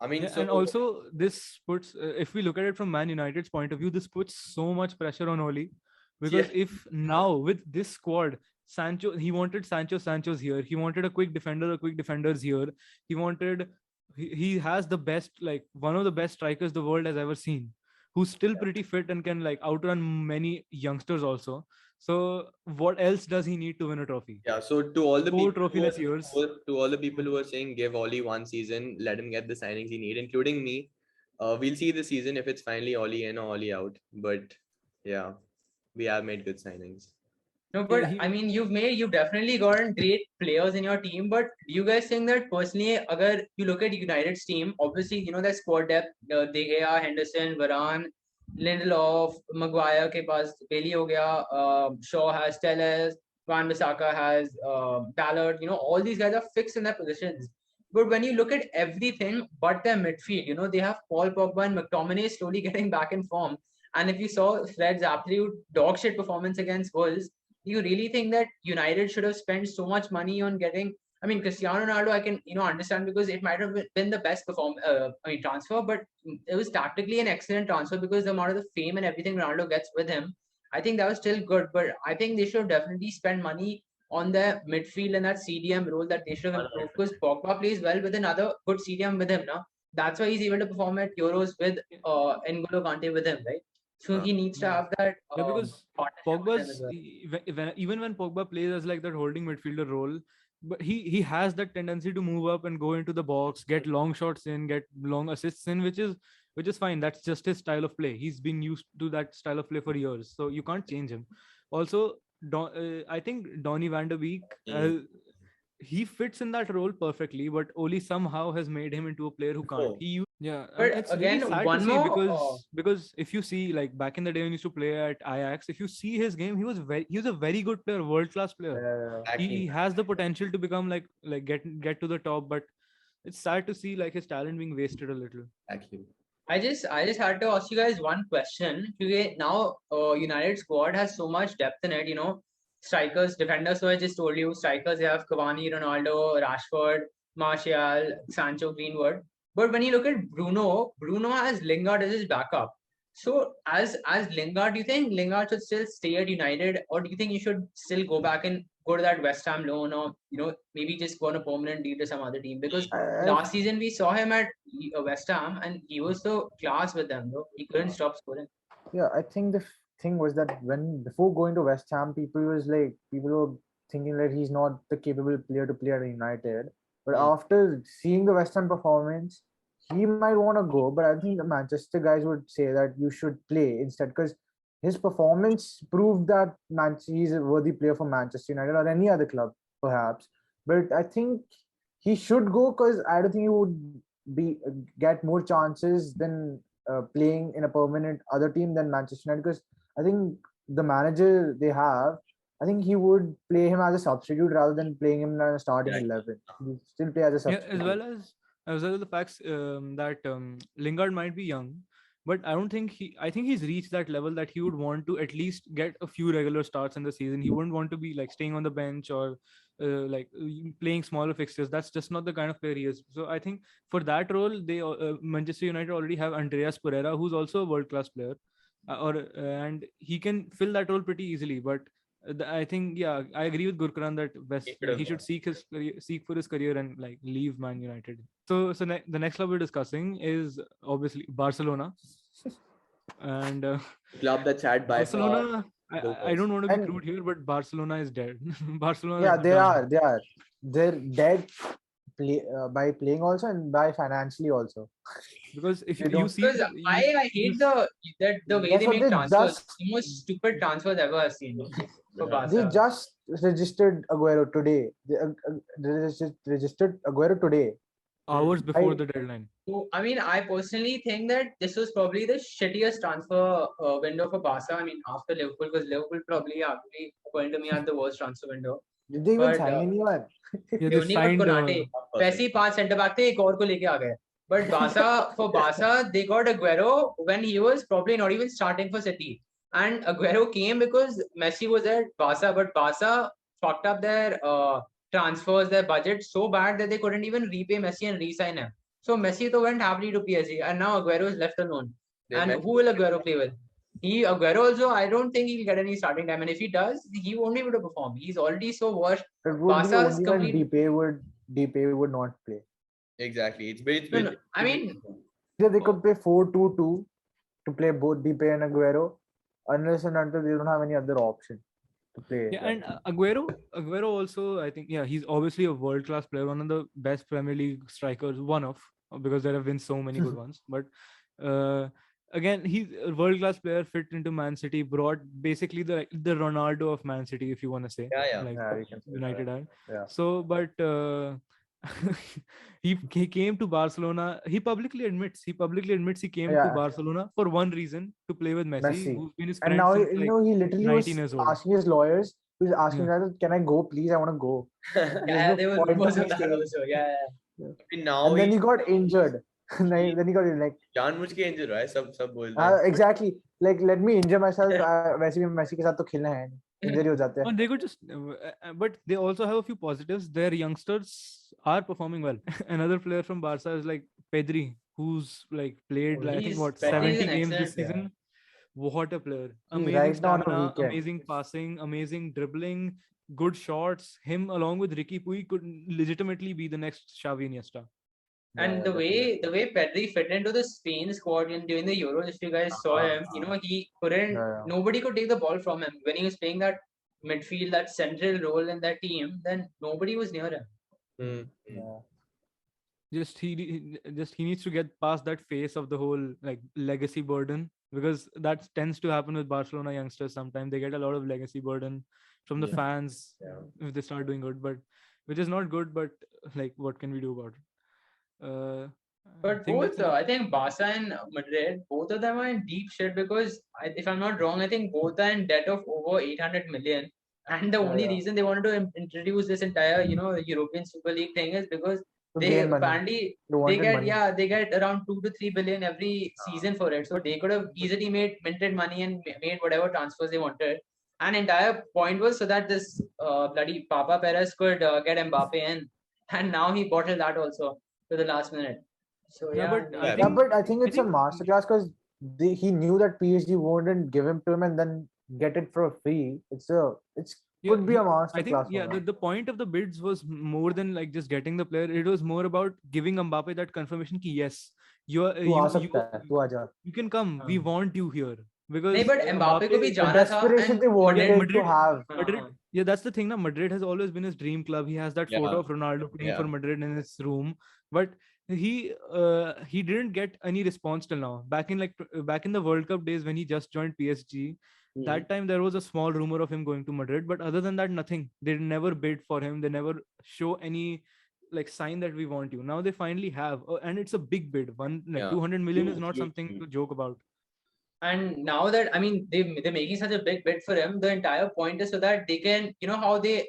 Speaker 2: And also this puts, if we look at it from Man United's point of view, this puts so much pressure on Oli because if now with this squad, Sancho, he wanted Sancho's here. He wanted a quick defender's here. He has the best, like one of the best strikers the world has ever seen, who's still pretty fit and can like outrun many youngsters also. So what else does he need to win a trophy?
Speaker 4: Yeah. So to all the
Speaker 2: people
Speaker 4: who are saying give Oli one season, let him get the signings he need, including me. We'll see this season if it's finally Oli in or Oli out. But yeah, we have made good signings.
Speaker 3: No, but you've definitely gotten great players in your team. But do you guys think that personally, agar you look at United's team, obviously, their squad depth, De Gea, Henderson, Varane, Lindelof, Maguire ke paas Bailey ho gaya, Shaw has Telles, Wan-Bissaka has Ballard, all these guys are fixed in their positions. But when you look at everything but their midfield, they have Paul Pogba and McTominay slowly getting back in form. And if you saw Fred's absolute dog shit performance against Wolves, you really think that United should have spent so much money on getting? Cristiano Ronaldo, I can understand because it might have been the best transfer, but it was tactically an excellent transfer because the amount of the fame and everything Ronaldo gets with him, I think that was still good. But I think they should have definitely spent money on their midfield and that CDM role that they should have improved because Pogba plays well with another good CDM with him now. That's why he's able to perform at Euros with N'Golo Kante with him, right? So he needs to
Speaker 2: Yeah.
Speaker 3: have that
Speaker 2: Yeah, because
Speaker 3: partnership with him as
Speaker 2: Pogba's
Speaker 3: well.
Speaker 2: even when Pogba plays as like that holding midfielder role, but he has that tendency to move up and go into the box, get long shots in, get long assists in, which is fine. That's just his style of play. He's been used to that style of play for years, so you can't change him. Also, I think Donny van de Beek, he fits in that role perfectly, but Oli somehow has made him into a player who can't.
Speaker 4: Oh,
Speaker 2: Yeah, and
Speaker 3: But
Speaker 2: it's really
Speaker 3: again,
Speaker 2: sad to
Speaker 3: one
Speaker 2: see
Speaker 3: more.
Speaker 2: because if you see like back in the day when he used to play at Ajax, if you see his game, he was a very good player, world class player. He
Speaker 4: exactly.
Speaker 2: has the potential to become like get to the top, but it's sad to see like his talent being wasted a little.
Speaker 4: Exactly.
Speaker 3: I just had to ask you guys one question. Okay, now United squad has so much depth in it. Strikers, defenders. So I just told you, strikers. You have Cavani, Ronaldo, Rashford, Martial, Sancho, Greenwood. But when you look at Bruno has Lingard as his backup. So as Lingard, do you think Lingard should still stay at United, or do you think you should still go back and go to that West Ham loan, or maybe just go on a permanent deal to some other team? Because
Speaker 1: I
Speaker 3: last season we saw him at West Ham, and he was so class with them, though. He couldn't stop scoring.
Speaker 1: Yeah, I think the thing was that when before going to West Ham, people were thinking that he's not the capable player to play at United. But after seeing the West Ham performance, he might want to go. But I think the Manchester guys would say that you should play instead because his performance proved that he's a worthy player for Manchester United or any other club, perhaps. But I think he should go because I don't think he would be get more chances than playing in a permanent other team than Manchester United because I think the manager they have, I think he would play him as a substitute rather than playing him in a starting
Speaker 4: Yeah.
Speaker 1: 11. He still play as a
Speaker 2: Yeah,
Speaker 1: substitute.
Speaker 2: as well as the facts that Lingard might be young, but I don't think I think he's reached that level that he would want to at least get a few regular starts in the season. He wouldn't want to be like staying on the bench or playing smaller fixtures. That's just not the kind of player he is. So I think for that role, Manchester United already have Andreas Pereira, who's also a world class player, and he can fill that role pretty easily. But I think I agree with Gurkaran that
Speaker 4: He should have
Speaker 2: he should seek for his career and like leave Man United. So the next club we're discussing is obviously Barcelona, and
Speaker 4: club that's had by far
Speaker 2: Barcelona.
Speaker 4: the
Speaker 2: I don't
Speaker 4: worst.
Speaker 2: want to be
Speaker 1: And
Speaker 2: crude here, but Barcelona is dead. Barcelona
Speaker 1: yeah,
Speaker 2: is done
Speaker 1: they're dead by playing also and by financially also.
Speaker 2: because if
Speaker 1: They
Speaker 2: you
Speaker 1: don't.
Speaker 2: see
Speaker 3: Because I hate the way
Speaker 1: Guess
Speaker 3: they
Speaker 1: what?
Speaker 3: make
Speaker 1: They
Speaker 3: transfers.
Speaker 1: just
Speaker 3: The most stupid transfers ever I've seen for
Speaker 1: they
Speaker 3: Barca.
Speaker 1: just registered Aguero today. They registered Aguero today.
Speaker 2: hours before
Speaker 1: I
Speaker 2: the deadline.
Speaker 3: So, I mean, I personally think that this was probably the shittiest transfer window for Barca. I mean, after Liverpool, because Liverpool probably, actually, according to me, had the worst transfer window.
Speaker 1: did they even
Speaker 3: But
Speaker 1: sign anyone?
Speaker 2: Yeah,
Speaker 3: they
Speaker 2: they
Speaker 3: only got
Speaker 2: signed.
Speaker 3: Konate. वैसे ही 5 centre back थे, एक और को लेके आ गए. But Barca, they got Aguero when he was probably not even starting for City. And Aguero came because Messi was at Barca, but Barca fucked up their transfers, their budget so bad that they couldn't even repay Messi and re-sign him. So Messi though went happily to PSG, and now Aguero is left alone. And who will Aguero play with? Aguero also, I don't think he'll get any starting time, and if he does, he won't be able to perform. He's already so washed.
Speaker 1: It would be
Speaker 3: Barca's
Speaker 1: only when
Speaker 3: complete.
Speaker 1: DP would not play.
Speaker 4: Exactly. It's
Speaker 3: No, I mean,
Speaker 1: Yeah, they could play 4-2-2 to play both DP and Aguero, unless and until they don't have any other option to play.
Speaker 2: Yeah, and Aguero also, I think, he's obviously a world class player, one of the best Premier League strikers, one of because there have been so many good ones. But again, he's a world class player, fit into Man City, brought basically the Ronaldo of Man City, if you want to say,
Speaker 4: Yeah.
Speaker 2: like
Speaker 1: Yeah, we can say
Speaker 2: United are.
Speaker 1: Yeah.
Speaker 2: So, but he came to Barcelona. He publicly admits he came to
Speaker 1: Yeah.
Speaker 2: Barcelona for one reason, to play with
Speaker 1: Messi.
Speaker 2: who's been his
Speaker 1: And
Speaker 2: friend
Speaker 1: now
Speaker 2: since like
Speaker 1: he literally
Speaker 2: 19
Speaker 1: was
Speaker 2: years old.
Speaker 1: asking his lawyers. He was asking
Speaker 2: Yeah.
Speaker 1: that, "Can I go, please? I want to go."
Speaker 3: yeah, there was rumors of that
Speaker 1: staying.
Speaker 3: also. Yeah.
Speaker 4: Now
Speaker 1: And then he got injured. Then he got like
Speaker 4: जानबूझ के injured हुआ है सब बोल रहे हैं.
Speaker 1: exactly like let me injure myself. वैसे भी Messi के साथ तो खेलना है नहीं. Injury हो जाते हैं.
Speaker 2: And they could just, but they also have a few positives. Their youngsters are performing well. Another player from Barca is like Pedri, who's like played like, I think what
Speaker 3: Pedri is
Speaker 2: 70
Speaker 3: an
Speaker 2: games this
Speaker 3: excellent
Speaker 2: season. What a player!
Speaker 1: He's
Speaker 2: Amazing
Speaker 1: right now on a
Speaker 2: stamina,
Speaker 1: weekend.
Speaker 2: amazing passing, amazing dribbling, good shots. Him along with Ricky Puig could legitimately be the next Xavi Iniesta.
Speaker 3: And the way Pedri fit into the Spain squad during the Euros, if you guys saw him, he couldn't. Nobody could take the ball from him when he was playing that midfield, that central role in that team. Then nobody was near him.
Speaker 2: Just he needs to get past that phase of the whole like legacy burden, because that tends to happen with Barcelona youngsters. Sometimes they get a lot of legacy burden from the fans if they start doing good, but which is not good. But like, what can we do about it?
Speaker 3: But I think Barca and Madrid, both of them are in deep shit because, if I'm not wrong, I think both are in debt of over 800 million. And the only reason they wanted to introduce this entire, European Super League thing is because they apparently they get around 2 to 3 billion every season for it. So they could have easily minted money and made whatever transfers they wanted. And entire point was so that this bloody Papa Perez could get Mbappe in, and now he bottled that also to the last minute. So
Speaker 1: but I think it's a masterclass because he knew that PSG wouldn't give him to him and then get it for free. Could be a masterclass.
Speaker 2: I think the point of the bids was more than like just getting the player. It was more about giving Mbappe that confirmation that yes, you can come. We want you here. Because
Speaker 3: but Mbappe could be
Speaker 1: desperation they wanted to have.
Speaker 2: Madrid, that's the thing. Now Madrid has always been his dream club. He has that photo of Ronaldo playing for Madrid in his room, but he didn't get any response till now. Back in the World Cup days when he just joined PSG, that time there was a small rumor of him going to Madrid, but other than that, nothing. They never bid for him. They never show any like sign that we want you. Now they finally have, and it's a big bid. 200 million is not something to joke about.
Speaker 3: And now that they're making such a big bid for him, the entire point is so that they can, how the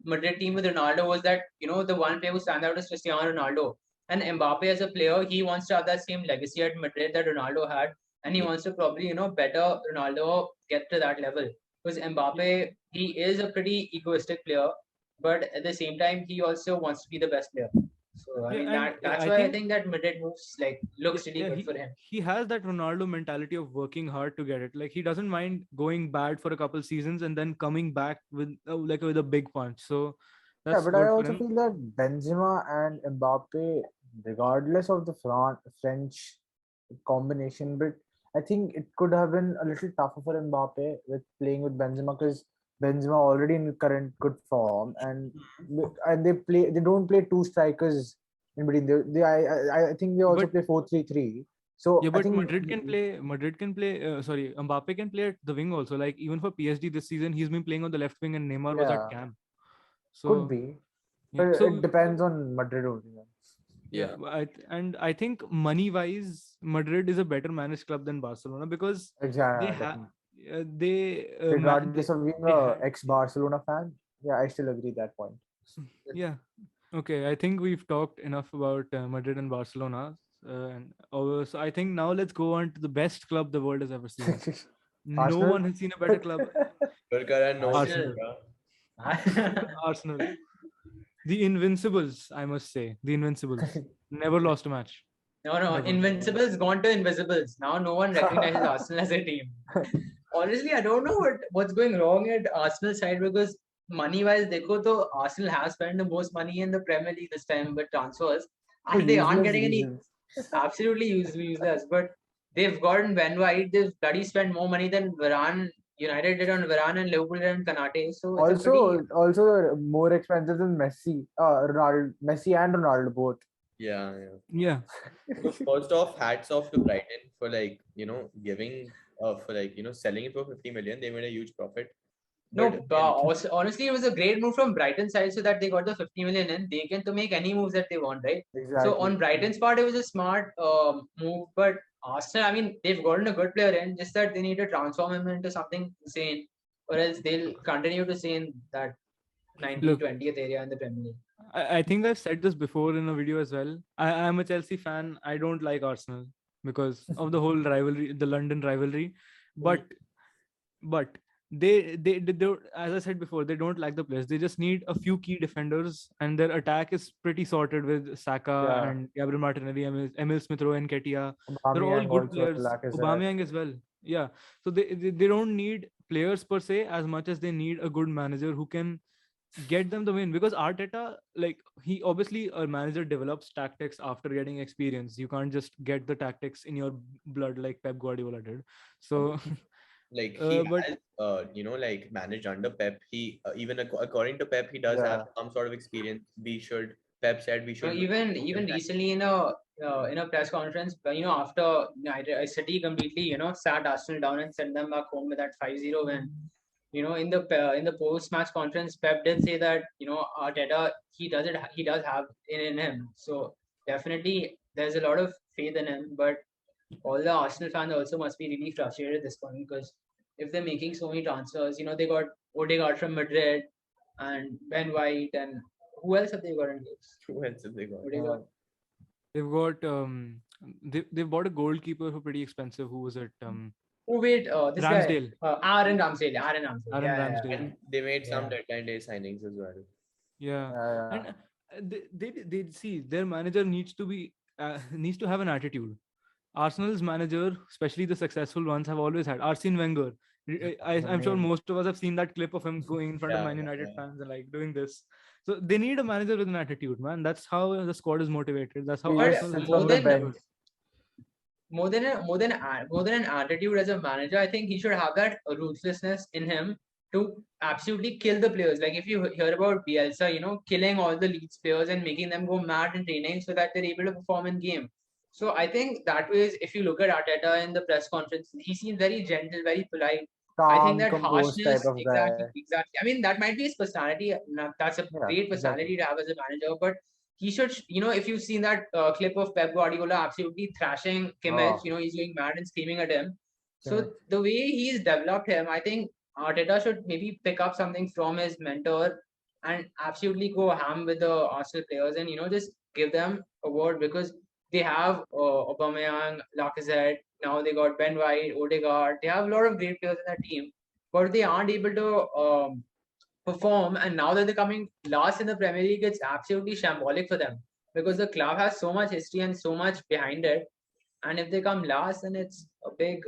Speaker 3: Madrid team with Ronaldo was that, the one player who stands out is Cristiano Ronaldo. And Mbappe as a player, he wants to have that same legacy at Madrid that Ronaldo had. And he wants to probably, better Ronaldo get to that level. Because Mbappe, he is a pretty egoistic player. But at the same time, he also wants to be the best player. So that's why I think that Madrid moves looks really good for him.
Speaker 2: He has that Ronaldo mentality of working hard to get it. Like he doesn't mind going bad for a couple seasons and then coming back with a big punch. So that's
Speaker 1: but I also feel that Benzema and Mbappe, regardless of the French combination, but I think it could have been a little tougher for Mbappe with playing with Benzema because Benzema already in current good form, and they don't play two strikers in between. I think they also play 4-3-3. So
Speaker 2: but Madrid can play. Mbappe can play at the wing also. Like even for PSG this season, he's been playing on the left wing, and Neymar was at cam. So
Speaker 1: could be, but it depends on Madrid only.
Speaker 2: Yeah, I think money-wise, Madrid is a better managed club than Barcelona because
Speaker 1: regardless of being an ex-Barcelona fan, I still agree that point.
Speaker 2: Yeah. Okay, I think we've talked enough about Madrid and Barcelona. So I think now let's go on to the best club the world has ever seen. No one has seen a better club. Arsenal. The Invincibles, I must say. The Invincibles. Never lost a match.
Speaker 3: No. Never. Invincibles gone to Invisibles. Now no one recognizes Arsenal as a team. Honestly, I don't know what's going wrong at Arsenal side because money-wise, Arsenal has spent the most money in the Premier League this time with transfers. And they aren't getting any absolutely useless. But they've gotten Ben White. They've bloody spent more money than Varane. United did on Varane and Liverpool did on Kanate. So
Speaker 1: also more expensive than Messi. Messi and Ronaldo both.
Speaker 2: Yeah.
Speaker 4: So first off, hats off to Brighton for giving selling it for 50 million. They made a huge profit.
Speaker 3: Honestly, it was a great move from Brighton's side so that they got the 50 million in. They can to make any moves that they want, right?
Speaker 1: Exactly.
Speaker 3: So on Brighton's part, it was a smart move. But Arsenal, they've gotten a good player in, just that they need to transform him into something insane, or else they'll continue to stay in that 19th-20th area in the Premier League.
Speaker 2: I think I've said this before in a video as well. I'm a Chelsea fan. I don't like Arsenal because of the whole rivalry, the London rivalry. But they as I said before, they don't lack the players. They just need a few key defenders, and their attack is pretty sorted with Saka and Gabriel Martinelli, Emil Smith-Rowe and Nketiah. They're all good players. Aubameyang as well. Yeah. So they don't need players per se as much as they need a good manager who can get them the win, because Arteta, like, he obviously, a manager develops tactics after getting experience. You can't just get the tactics in your blood like Pep Guardiola did. So
Speaker 4: Like he
Speaker 2: but
Speaker 4: has, like managed under Pep. He even according to Pep, he does have
Speaker 1: Yeah.
Speaker 4: some sort of experience. We should. Pep said we
Speaker 3: No,
Speaker 4: should.
Speaker 3: even recently in a press conference, after United City completely sat Arsenal down and sent them back home with that 5-0 win. In the post match conference, Pep did say that Arteta, he does have in him. So definitely there's a lot of faith in him. But all the Arsenal fans also must be really frustrated at this point, because if they're making so many transfers, they got Odegaard from Madrid and Ben White, and who else have they got in this?
Speaker 4: Who else have they got?
Speaker 3: Odegaard.
Speaker 2: they've got they've bought a goalkeeper for pretty expensive. Who was it?
Speaker 3: Oh wait, this
Speaker 2: Ramsdale.
Speaker 3: guy, Aaron Ramsdale. Aaron Ramsdale.
Speaker 2: Aaron Ramsdale.
Speaker 4: And they made some
Speaker 1: Yeah.
Speaker 4: deadline day signings as well.
Speaker 2: Yeah.
Speaker 1: Yeah.
Speaker 2: And they see their manager needs to have an attitude. Arsenal's manager, especially the successful ones, have always had. Arsene Wenger. I'm sure
Speaker 1: mean-
Speaker 2: most of us have seen that clip of him going in front of
Speaker 4: Yeah,
Speaker 2: Man United
Speaker 4: yeah.
Speaker 2: fans and like doing this. So they need a manager with an attitude, man. That's how the squad is motivated. That's how
Speaker 1: He
Speaker 3: But
Speaker 2: Arsenal
Speaker 1: sits
Speaker 2: is
Speaker 3: more
Speaker 1: on the
Speaker 3: than-
Speaker 1: bench.
Speaker 3: more than an attitude as a manager, I think he should have that ruthlessness in him to absolutely kill the players. Like if you hear about Bielsa, killing all the Leeds players and making them go mad in training so that they're able to perform in game. So I think that way, if you look at Arteta in the press conference, he seems very gentle, very polite. I think
Speaker 1: Calm,
Speaker 3: that
Speaker 1: composed
Speaker 3: harshness,
Speaker 1: type of guy.
Speaker 3: exactly. I mean, that might be his personality. That's a
Speaker 1: Yeah,
Speaker 3: great personality to have as a manager. But he should, if you've seen that clip of Pep Guardiola absolutely thrashing Kimmich,
Speaker 1: Oh.
Speaker 3: he's going mad and screaming at him. So
Speaker 1: Kimmich.
Speaker 3: the way he's developed him, I think Arteta should maybe pick up something from his mentor and absolutely go ham with the Arsenal players and just give them a word, because they have Aubameyang, Lacazette. Now they got Ben White, Odegaard. They have a lot of great players in that team, but they aren't able to perform. And now that they're coming last in the Premier League, it's absolutely shambolic for them, because the club has so much history and so much behind it. And if they come last, then it's a big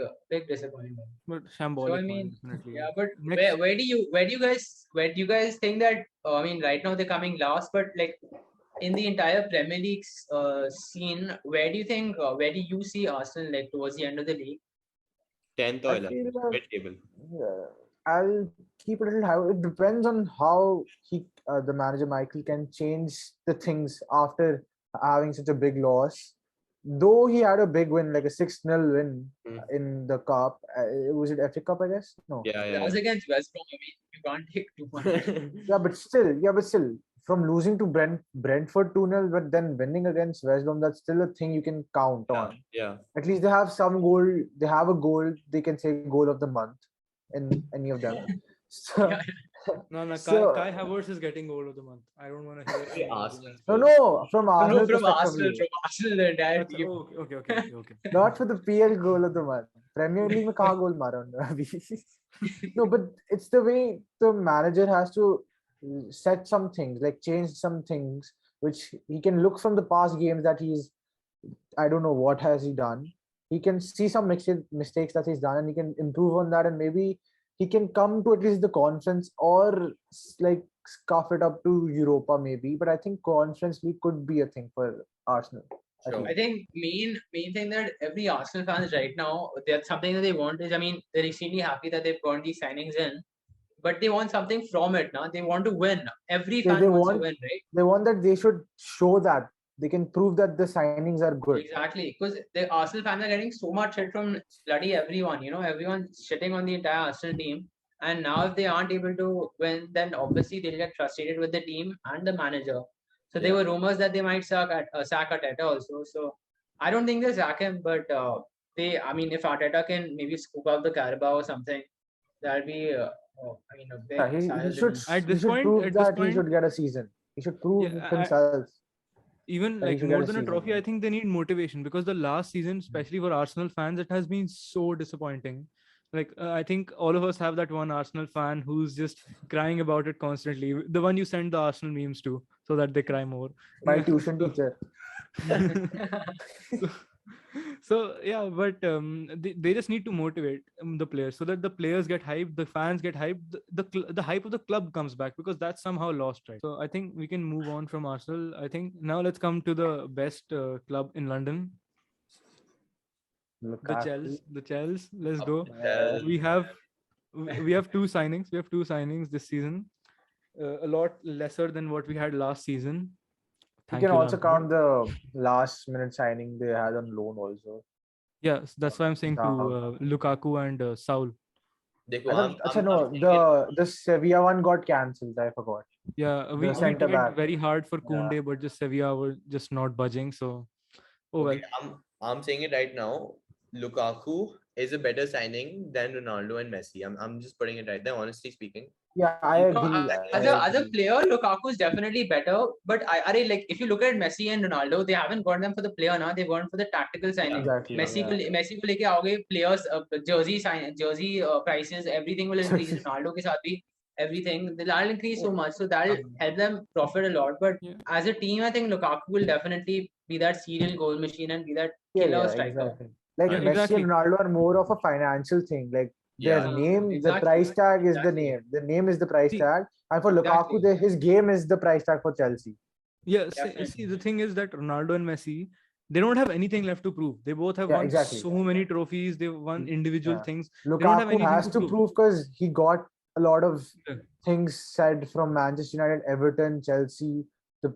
Speaker 3: disappointment.
Speaker 2: but
Speaker 3: So
Speaker 2: shambolic.
Speaker 3: I mean,
Speaker 2: definitely.
Speaker 3: yeah, but
Speaker 2: Next-
Speaker 3: where do you guys think that? I mean, right now they're coming last, but like in the entire Premier League scene, where do you see Arsenal like towards the end of the league?
Speaker 4: 10th or
Speaker 1: I
Speaker 4: 11th,
Speaker 1: feel that-
Speaker 4: mid-table.
Speaker 1: Yeah, I'll keep it a little high. It depends on how the manager Michael, can change the things after having such a big loss. Though he had a big win, like a 6-0 win in the cup. Was it FA Cup, I guess? No.
Speaker 4: Yeah,
Speaker 3: That was against West Brom. I mean, you can't take too much.
Speaker 1: Yeah, but still, from losing to Brentford 2-0, but then winning against West Brom, that's still a thing you can count on.
Speaker 4: yeah.
Speaker 1: At least they have some goal. They have a goal. They can say goal of the month in any of them. So,
Speaker 2: No,
Speaker 1: So-
Speaker 2: Kai Havertz is getting goal of the month. I don't want to hear
Speaker 4: Hey,
Speaker 2: any
Speaker 4: Arsenal.
Speaker 2: arguments.
Speaker 1: no, from Arsenal
Speaker 3: No, from
Speaker 1: perspectively.
Speaker 3: Arsenal, the entire
Speaker 2: That's-
Speaker 3: team.
Speaker 2: okay.
Speaker 1: Not for the PL goal of the month. Premier League में कहाँ goal मारा उन्होंने अभी? No, but it's the way the manager has to set some things, like change some things, which he can look from the past games that I don't know what has he done. He can see some mistakes that he's done and he can improve on that, and maybe he can come to at least the conference or like scuff it up to Europa maybe. But I think Conference League could be a thing for Arsenal. I
Speaker 4: Sure.
Speaker 1: think.
Speaker 3: I think main thing that every Arsenal fans right now, that's something that they want is, I mean, they're extremely happy that they've got these signings in, but they want something from it now. They want to win. Every fan
Speaker 1: they
Speaker 3: wants to
Speaker 1: want-
Speaker 3: win, right?
Speaker 1: They want that they should show that they can prove that the signings are good.
Speaker 3: Exactly, because the Arsenal fans are getting so much hit from bloody everyone. Everyone's shitting on the entire Arsenal team. And now, if they aren't able to win, then obviously they'll get frustrated with the team and the manager. So there were rumors that they might sack Arteta also. So I don't think they'll sack him, but I mean, if Arteta can maybe scoop out the Carabao or something, that'll be, a big
Speaker 1: Yeah,
Speaker 3: sigh
Speaker 1: he
Speaker 3: of
Speaker 1: should.
Speaker 3: relief.
Speaker 2: At
Speaker 1: He
Speaker 2: this
Speaker 1: should
Speaker 2: point-
Speaker 1: prove
Speaker 2: at this
Speaker 1: that he should
Speaker 2: point-
Speaker 1: get a season. He should prove
Speaker 2: Yeah,
Speaker 1: himself.
Speaker 2: Even
Speaker 1: that he
Speaker 2: like
Speaker 1: should
Speaker 2: more
Speaker 1: get a
Speaker 2: than a
Speaker 1: season.
Speaker 2: trophy, I think they need motivation, because the last season, especially for Arsenal fans, it has been so disappointing. Like I think all of us have that one Arsenal fan who's just crying about it constantly. The one you send the Arsenal memes to, so that they cry more.
Speaker 1: My
Speaker 2: Yeah,
Speaker 1: tuition
Speaker 2: so-
Speaker 1: teacher.
Speaker 2: so, So yeah, but they just need to motivate the players so that the players get hyped, the fans get hyped, the hype of the club comes back, because that's somehow lost, right? So I think we can move on from Arsenal. I think now let's come to the best club in London, the
Speaker 1: Lukaku.
Speaker 2: Chelsea. The Chelsea. Let's
Speaker 4: Up
Speaker 2: go.
Speaker 4: to
Speaker 1: Uh,
Speaker 2: We have we have two signings. We have two signings this season. A lot lesser than what we had last season.
Speaker 1: you
Speaker 2: Thank
Speaker 1: can
Speaker 2: you,
Speaker 1: also
Speaker 2: Lampard.
Speaker 1: count the last minute signing they had on loan also.
Speaker 2: Yes, that's why I'm saying to
Speaker 1: Down.
Speaker 2: Lukaku and Saul.
Speaker 4: Dekho,
Speaker 1: I thought,
Speaker 4: I'm
Speaker 1: no,
Speaker 4: saying it.
Speaker 1: the Sevilla one got cancelled. I forgot.
Speaker 2: Yeah,
Speaker 1: The
Speaker 2: we
Speaker 1: centre
Speaker 2: tried
Speaker 1: back.
Speaker 2: very hard for
Speaker 1: Yeah.
Speaker 2: Koundé, but just Sevilla were just not budging. So, oh
Speaker 4: Okay,
Speaker 2: well.
Speaker 4: I'm saying it right now. Lukaku is a better signing than Ronaldo and Messi. I'm just putting it right there, honestly speaking.
Speaker 1: Yeah, I
Speaker 3: No,
Speaker 1: agree. I
Speaker 3: as a
Speaker 1: agree.
Speaker 3: player, Lukaku is definitely better. But like if you look at Messi and Ronaldo, they haven't got them for the player now. They've gone for the tactical signing.
Speaker 1: Exactly.
Speaker 4: Yeah.
Speaker 1: Yeah.
Speaker 3: Messi को लेके आओगे players jersey prices, everything will increase. Ronaldo के साथ भी everything that'll increase so much, so that'll help them profit a lot. But
Speaker 2: Yeah,
Speaker 3: as a team, I think Lukaku will definitely be that serial goal machine and be that killer striker.
Speaker 1: Exactly. Like
Speaker 2: yeah,
Speaker 1: Messi and
Speaker 2: exactly.
Speaker 1: Ronaldo are more of a financial thing. Like their
Speaker 4: Yeah.
Speaker 1: name, the
Speaker 3: Exactly.
Speaker 1: price tag is the
Speaker 3: Exactly.
Speaker 1: name. The name is the price
Speaker 2: See,
Speaker 1: tag. And for Lukaku,
Speaker 3: Exactly.
Speaker 1: his game is the price tag for Chelsea.
Speaker 2: yeah.
Speaker 3: Definitely.
Speaker 2: See, the thing is that Ronaldo and Messi, they don't have anything left to prove. They both have
Speaker 1: Yeah,
Speaker 2: won
Speaker 1: exactly.
Speaker 2: so many trophies. They've won individual
Speaker 1: Yeah.
Speaker 2: things. They don't have
Speaker 1: Lukaku
Speaker 2: anything
Speaker 1: has
Speaker 2: to
Speaker 1: to
Speaker 2: prove.
Speaker 1: prove because he got a lot of
Speaker 2: Yeah.
Speaker 1: things said from Manchester United, Everton, Chelsea, the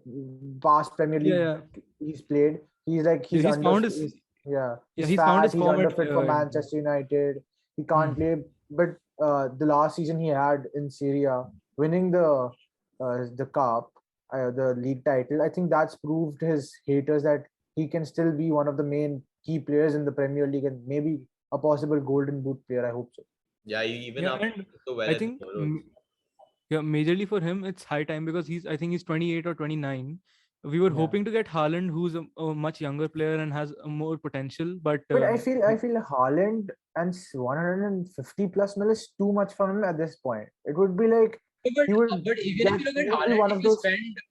Speaker 1: past Premier League
Speaker 2: Yeah,
Speaker 1: he's played. He's like
Speaker 2: yeah.
Speaker 1: he's
Speaker 2: He's
Speaker 1: under
Speaker 2: found his. Yeah,
Speaker 1: he's
Speaker 2: he's found
Speaker 1: fat,
Speaker 2: his
Speaker 1: he's
Speaker 2: form at.
Speaker 1: underfit for Manchester United. He can't
Speaker 2: Hmm.
Speaker 1: play. But the last season he had in Syria, winning the cup, the league title, I think that's proved his haters that he can still be one of the main key players in the Premier League and maybe a possible Golden Boot player. I hope so.
Speaker 4: Yeah, even
Speaker 2: Yeah,
Speaker 4: after
Speaker 2: and
Speaker 4: so well
Speaker 2: I
Speaker 4: at the
Speaker 2: think
Speaker 4: Euros.
Speaker 2: yeah, majorly for him, it's high time because I think he's 28 or 29. We were
Speaker 1: Yeah.
Speaker 2: hoping to get Haaland, who's a much younger player and has more potential, but
Speaker 1: But I feel Haaland and 150 plus mil is too much for him at this point. It would be like
Speaker 3: But
Speaker 1: he would
Speaker 3: but even if you look
Speaker 1: he
Speaker 3: at
Speaker 1: would be
Speaker 3: Haaland,
Speaker 1: one
Speaker 3: if
Speaker 1: of
Speaker 3: you
Speaker 1: those
Speaker 3: spend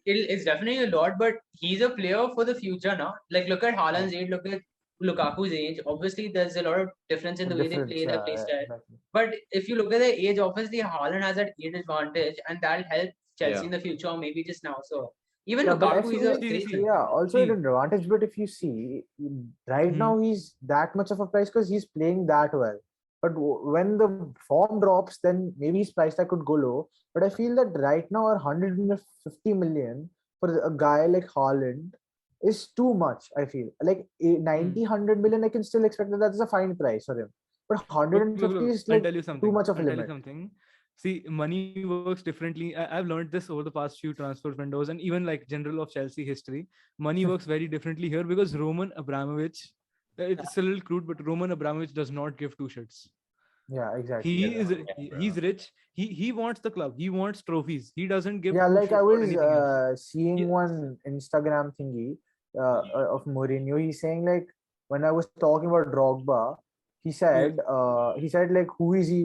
Speaker 3: it's definitely a lot. But he's a player for the future now. Like look at Haaland's age, look at Lukaku's age. Obviously, there's a lot of difference in the way they
Speaker 1: difference.
Speaker 3: play their play style.
Speaker 1: Exactly.
Speaker 3: But if you look at the age, obviously Haaland has that age advantage, and that'll help Chelsea
Speaker 4: Yeah.
Speaker 3: in the future, or maybe just now. So even
Speaker 1: Yeah, but I
Speaker 3: Lukaku is
Speaker 1: feel
Speaker 3: a
Speaker 1: like
Speaker 3: very
Speaker 2: see,
Speaker 1: also an
Speaker 2: see.
Speaker 1: advantage. But if you see right
Speaker 2: Mhm.
Speaker 1: now, he's that much of a price because he's playing that well. But when the form drops, then maybe his price tag could go low. But I feel that right now, 150 million for a guy like Haaland is too much. I feel like 90,
Speaker 2: Hmm.
Speaker 1: 100 million, I can still expect that that's a fine price for him. But
Speaker 2: Look,
Speaker 1: 150 is
Speaker 2: I'll
Speaker 1: like
Speaker 2: tell you
Speaker 1: too
Speaker 2: something.
Speaker 1: much of a
Speaker 2: I'll tell you
Speaker 1: limit.
Speaker 2: something. See, money works differently. I've learned this over the past few transfer windows and even like general of Chelsea history. Money works very differently here because Roman Abramovich, it's a little crude, but Roman Abramovich does not give two shits.
Speaker 1: Yeah, exactly.
Speaker 2: He
Speaker 4: Yeah,
Speaker 2: is
Speaker 4: bro.
Speaker 2: he's rich. He wants the club. He wants trophies. He doesn't give
Speaker 1: Yeah,
Speaker 2: two
Speaker 1: like I
Speaker 2: shits about
Speaker 1: was
Speaker 2: anything else.
Speaker 1: seeing
Speaker 2: He,
Speaker 1: one Instagram thingy
Speaker 4: Mhm.
Speaker 1: of Mourinho. He's saying like when I was talking about Drogba,
Speaker 2: yeah,
Speaker 1: he said like who is he?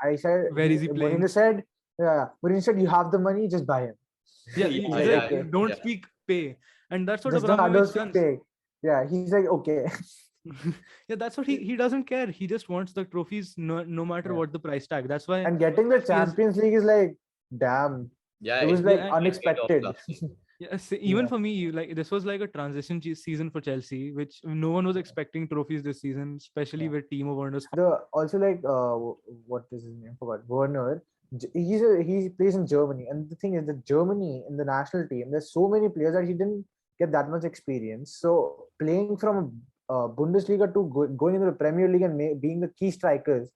Speaker 1: I said
Speaker 2: where is he
Speaker 1: Mourinho
Speaker 2: playing?
Speaker 1: said Mourinho said you have the money, just buy him.
Speaker 2: Yeah,
Speaker 4: Yeah,
Speaker 1: He's
Speaker 2: he's
Speaker 1: like
Speaker 2: like
Speaker 4: yeah,
Speaker 1: okay,
Speaker 2: don't
Speaker 4: yeah.
Speaker 2: speak pay, and that's what
Speaker 1: just don't
Speaker 2: Abramovich
Speaker 1: speak
Speaker 2: does.
Speaker 1: fake. Yeah, he's like okay.
Speaker 2: Yeah, that's what he doesn't care. He just wants the trophies no matter
Speaker 1: Yeah,
Speaker 2: what the price tag. That's why
Speaker 1: and getting the
Speaker 2: he has
Speaker 1: Champions League is like damn.
Speaker 4: Yeah,
Speaker 1: It was
Speaker 4: it's
Speaker 2: yeah,
Speaker 1: like
Speaker 2: and
Speaker 4: very top
Speaker 1: unexpected.
Speaker 4: class.
Speaker 2: yeah, even
Speaker 1: Yeah.
Speaker 2: for me, like this was like a transition season for Chelsea, which no one was expecting trophies this season, especially
Speaker 1: Yeah.
Speaker 2: with Timo Werner's.
Speaker 1: The also like what is his name? Forgot Werner. He plays in Germany, and the thing is that Germany in the national team, there's so many players that he didn't get that much experience. So playing from Bundesliga to going into the Premier League and being the key strikers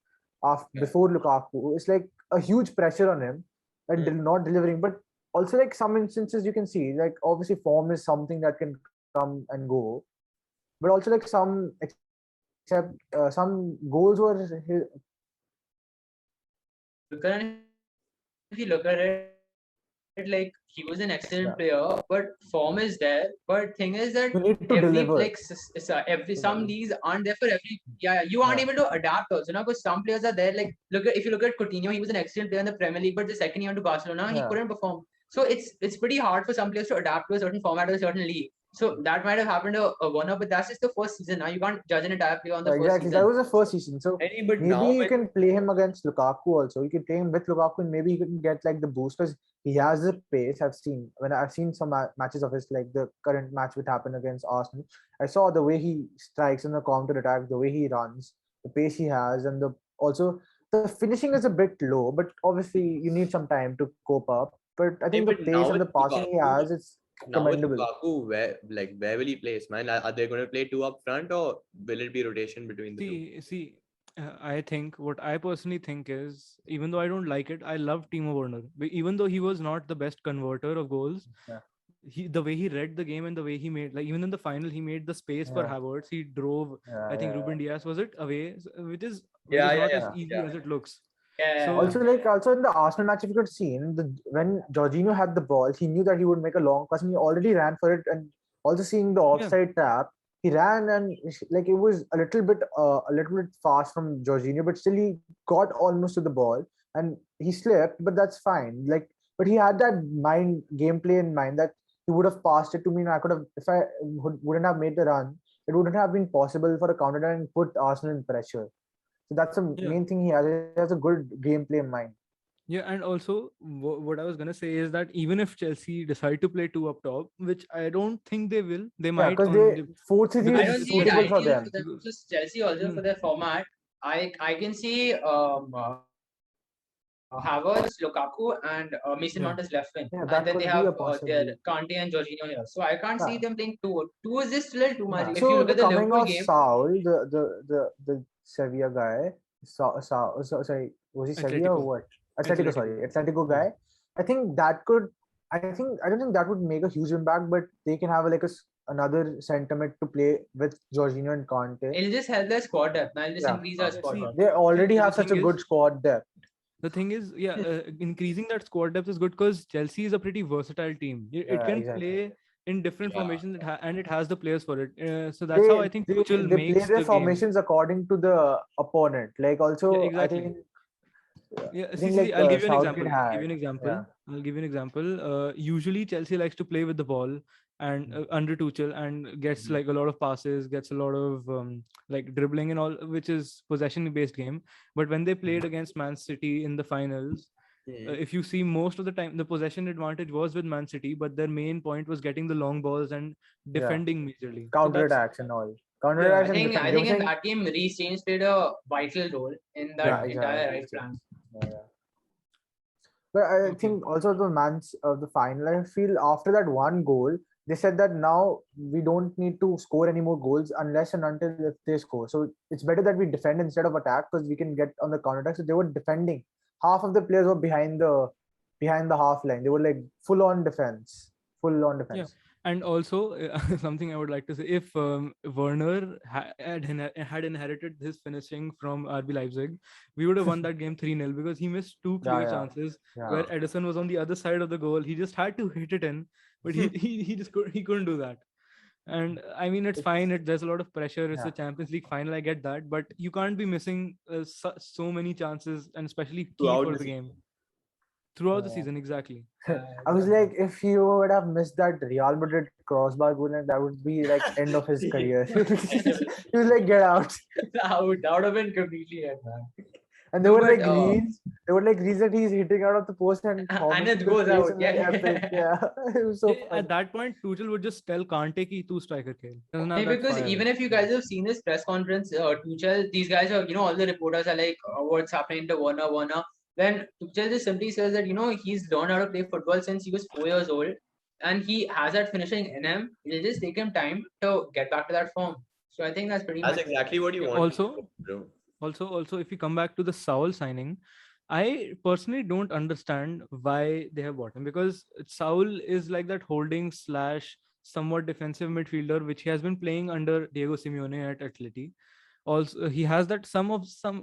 Speaker 1: after
Speaker 4: Yeah.
Speaker 1: before Lukaku, it's like a huge pressure on him and not delivering. But also like some instances you can see like obviously form is something that can come and go, but also like except some goals were
Speaker 3: Gurkaran, if you look at it, like he was an
Speaker 1: yeah,
Speaker 3: excellent player, but form is there. But thing is that
Speaker 1: you need to
Speaker 3: every
Speaker 1: deliver.
Speaker 3: every some
Speaker 1: Yeah,
Speaker 3: leagues aren't there for every. Yeah, you aren't
Speaker 1: yeah,
Speaker 3: able to adapt also. Now, because some players are there. Like if you look at Coutinho, he was an excellent player in the Premier League, but the second he went to Barcelona, he
Speaker 1: yeah.
Speaker 3: couldn't perform. So it's pretty hard for some players to adapt to a certain format or a certain league. So that might have happened a one-up, but that's just the first season. Now you can't judge an entire player on the first
Speaker 1: Exactly.
Speaker 3: season.
Speaker 1: That was the first season. So
Speaker 4: But now
Speaker 1: maybe you
Speaker 4: when
Speaker 1: can play him against Lukaku also. You can play him with Lukaku and maybe he can get like the boost because he has the pace. I've seen some matches of his, like the current match which happened against Arsenal. I saw the way he strikes in the counter attack, the way he runs, the pace he has, and also the finishing is a bit low, but obviously you need some time to cope up. But I think the
Speaker 4: but
Speaker 1: pace
Speaker 4: now
Speaker 1: and
Speaker 4: with
Speaker 1: the passing he
Speaker 4: Lukaku,
Speaker 1: has, it's commendable.
Speaker 4: where will he place, man? Are they going to play two up front or will it be rotation between the two?
Speaker 2: See, I think what I personally think is, even though I don't like it, I love Timo Werner. Even though he was not the best converter of goals,
Speaker 1: Yeah.
Speaker 2: the way he read the game and the way he made, like even in the final, he made the space for
Speaker 1: Yeah.
Speaker 2: Havertz. He drove,
Speaker 1: Yeah,
Speaker 2: I think
Speaker 1: yeah,
Speaker 2: Ruben Diaz was it away, which is
Speaker 4: Yeah,
Speaker 2: not
Speaker 4: yeah,
Speaker 2: as
Speaker 1: yeah.
Speaker 2: easy
Speaker 4: yeah.
Speaker 2: as it looks.
Speaker 3: Yeah.
Speaker 2: So
Speaker 1: Also in the Arsenal match, if you could see when Jorginho had the ball, he knew that he would make a long pass and he already ran for it. And also seeing the
Speaker 2: yeah,
Speaker 1: offside trap, he ran and like it was a little bit fast from Jorginho, but still he got almost to the ball and he slipped, but that's fine. Like, but he had that gameplay in mind that he would have passed it to me, and I could have, if I wouldn't have made the run, it wouldn't have been possible for a counter and put Arsenal in pressure. So that's the
Speaker 2: yeah.
Speaker 1: main thing he has. He has a good gameplay in mind.
Speaker 2: Yeah, and also what I was gonna say is that even if Chelsea decide to play two up top, which I don't think they will, they
Speaker 1: Yeah,
Speaker 2: might
Speaker 1: because they
Speaker 2: on
Speaker 1: 4-3-3
Speaker 3: I
Speaker 2: because
Speaker 1: is
Speaker 3: don't see it
Speaker 1: suitable for
Speaker 3: ideal
Speaker 1: them.
Speaker 3: for them. Just Chelsea also for their format. I can see Havertz, Lukaku, and Mason
Speaker 2: yeah,
Speaker 3: Mount as left wing,
Speaker 1: Yeah,
Speaker 3: and
Speaker 1: that
Speaker 3: then they
Speaker 1: could be
Speaker 3: have
Speaker 1: a
Speaker 3: their
Speaker 1: possibility.
Speaker 3: Kante and Jorginho here. So I can't see
Speaker 1: Yeah,
Speaker 3: them playing two. Two is just a little too much.
Speaker 1: yeah.
Speaker 3: If you
Speaker 1: So
Speaker 3: look
Speaker 1: the
Speaker 3: at the
Speaker 1: coming
Speaker 3: Liverpool
Speaker 1: of
Speaker 3: game,
Speaker 1: Saul, the Sevilla guy, sorry, was he Sevilla or
Speaker 2: Atletico,
Speaker 1: what? Atletico,
Speaker 2: Atletico.
Speaker 1: sorry, Atletico
Speaker 2: Yeah.
Speaker 1: guy. I think that could. I don't think that would make a huge impact, but they can have like another sentiment to play with Jorginho and Conte.
Speaker 3: it'll just help their squad depth. Now it'll just
Speaker 1: Yeah,
Speaker 3: increase our
Speaker 2: Yeah,
Speaker 3: squad depth.
Speaker 1: they already
Speaker 2: the
Speaker 1: have such
Speaker 2: thing
Speaker 1: a good
Speaker 2: is,
Speaker 1: squad depth.
Speaker 2: yeah, increasing that squad depth is good because Chelsea is a pretty versatile team. It
Speaker 1: Yeah,
Speaker 2: can
Speaker 1: exactly.
Speaker 2: play in different
Speaker 4: Yeah.
Speaker 2: formations, and it has the players for it. So that's how
Speaker 1: they
Speaker 2: I think
Speaker 1: they
Speaker 2: Tuchel
Speaker 1: they play
Speaker 2: makes
Speaker 1: their
Speaker 2: the game.
Speaker 1: formations according to the opponent. Like
Speaker 2: Yeah,
Speaker 1: also,
Speaker 2: exactly. Yeah,
Speaker 1: I think
Speaker 2: see,
Speaker 1: like
Speaker 2: I'll give you an
Speaker 1: Southgate
Speaker 2: example.
Speaker 1: had. Yeah,
Speaker 2: I'll give you an example. Usually, Chelsea likes to play with the ball and under Tuchel and gets like a lot of passes, gets a lot of like dribbling and all, which is possession-based game. But when they played against Man City in the finals,
Speaker 4: Mhm.
Speaker 2: if you see most of the time, the possession advantage was with Man City, but their main point was getting the long balls and
Speaker 1: yeah.
Speaker 2: defending majorly. So
Speaker 1: Counter
Speaker 2: that's
Speaker 1: attacks and all. Counter
Speaker 2: yeah,
Speaker 1: attacks and
Speaker 3: I
Speaker 1: defending. They were
Speaker 3: think in
Speaker 1: saying,
Speaker 3: that game, Reece James played a vital role in
Speaker 2: yeah.
Speaker 3: that
Speaker 1: yeah,
Speaker 3: entire
Speaker 1: exactly.
Speaker 3: right flank.
Speaker 1: Yeah. But I
Speaker 2: Okay.
Speaker 1: think also the man's of the final. I feel after that one goal, they said that now we don't need to score any more goals unless and until if they score. So it's better that we defend instead of attack because we can get on the counter attack. So they were defending. Half of the players were behind the half line. They were like full on defense. Full on
Speaker 2: Yeah,
Speaker 1: defense.
Speaker 2: and also something I would like to say: if Werner had inherited his finishing from RB Leipzig, we would have won that game 3-0 because he missed two
Speaker 1: Yeah,
Speaker 2: clear
Speaker 1: yeah,
Speaker 2: chances
Speaker 1: yeah.
Speaker 2: where Edison was on the other side of the goal. He just had to hit it in, but he couldn't do that. And I mean, it's fine. There's a lot of pressure. It's
Speaker 1: Yeah.
Speaker 2: the Champions League final. I get that, but you can't be missing so many chances and especially key
Speaker 4: Throughout
Speaker 2: for
Speaker 4: the
Speaker 2: the
Speaker 4: season.
Speaker 2: game throughout the
Speaker 1: Yeah.
Speaker 2: season. Exactly.
Speaker 1: I was like, if he would have missed that Real Madrid crossbar goal, and that would be like end of his career. He was like, get out.
Speaker 3: That would have been completely it, man.
Speaker 1: And
Speaker 3: No, but
Speaker 1: there were like reads that he's hitting out of the post and
Speaker 3: and
Speaker 1: Thomas
Speaker 3: it
Speaker 1: Tuchel's
Speaker 3: goes
Speaker 1: face
Speaker 3: out.
Speaker 1: is like
Speaker 3: Yeah.
Speaker 1: epic. Yeah, it was so funny.
Speaker 2: At that point, Tuchel would just tell Kante ki tu striker khel. Doesn't have
Speaker 3: Maybe
Speaker 2: that
Speaker 3: because
Speaker 2: fire.
Speaker 3: even if you guys have seen this press conference, Tuchel, these guys are, all the reporters are like, what's happening to Warner. Then Tuchel just simply says that, he's learned how to play football since he was 4 years old and he has that finishing in him. It'll just take him time to get back to that form. So I think that's pretty
Speaker 4: That's
Speaker 3: much it.
Speaker 4: exactly what you
Speaker 2: Yeah,
Speaker 4: want to do, bro.
Speaker 2: also, if you come back to the Saul signing, I personally don't understand why they have bought him because Saul is like that holding slash somewhat defensive midfielder, which he has been playing under Diego Simeone at Atleti. Also, he has that some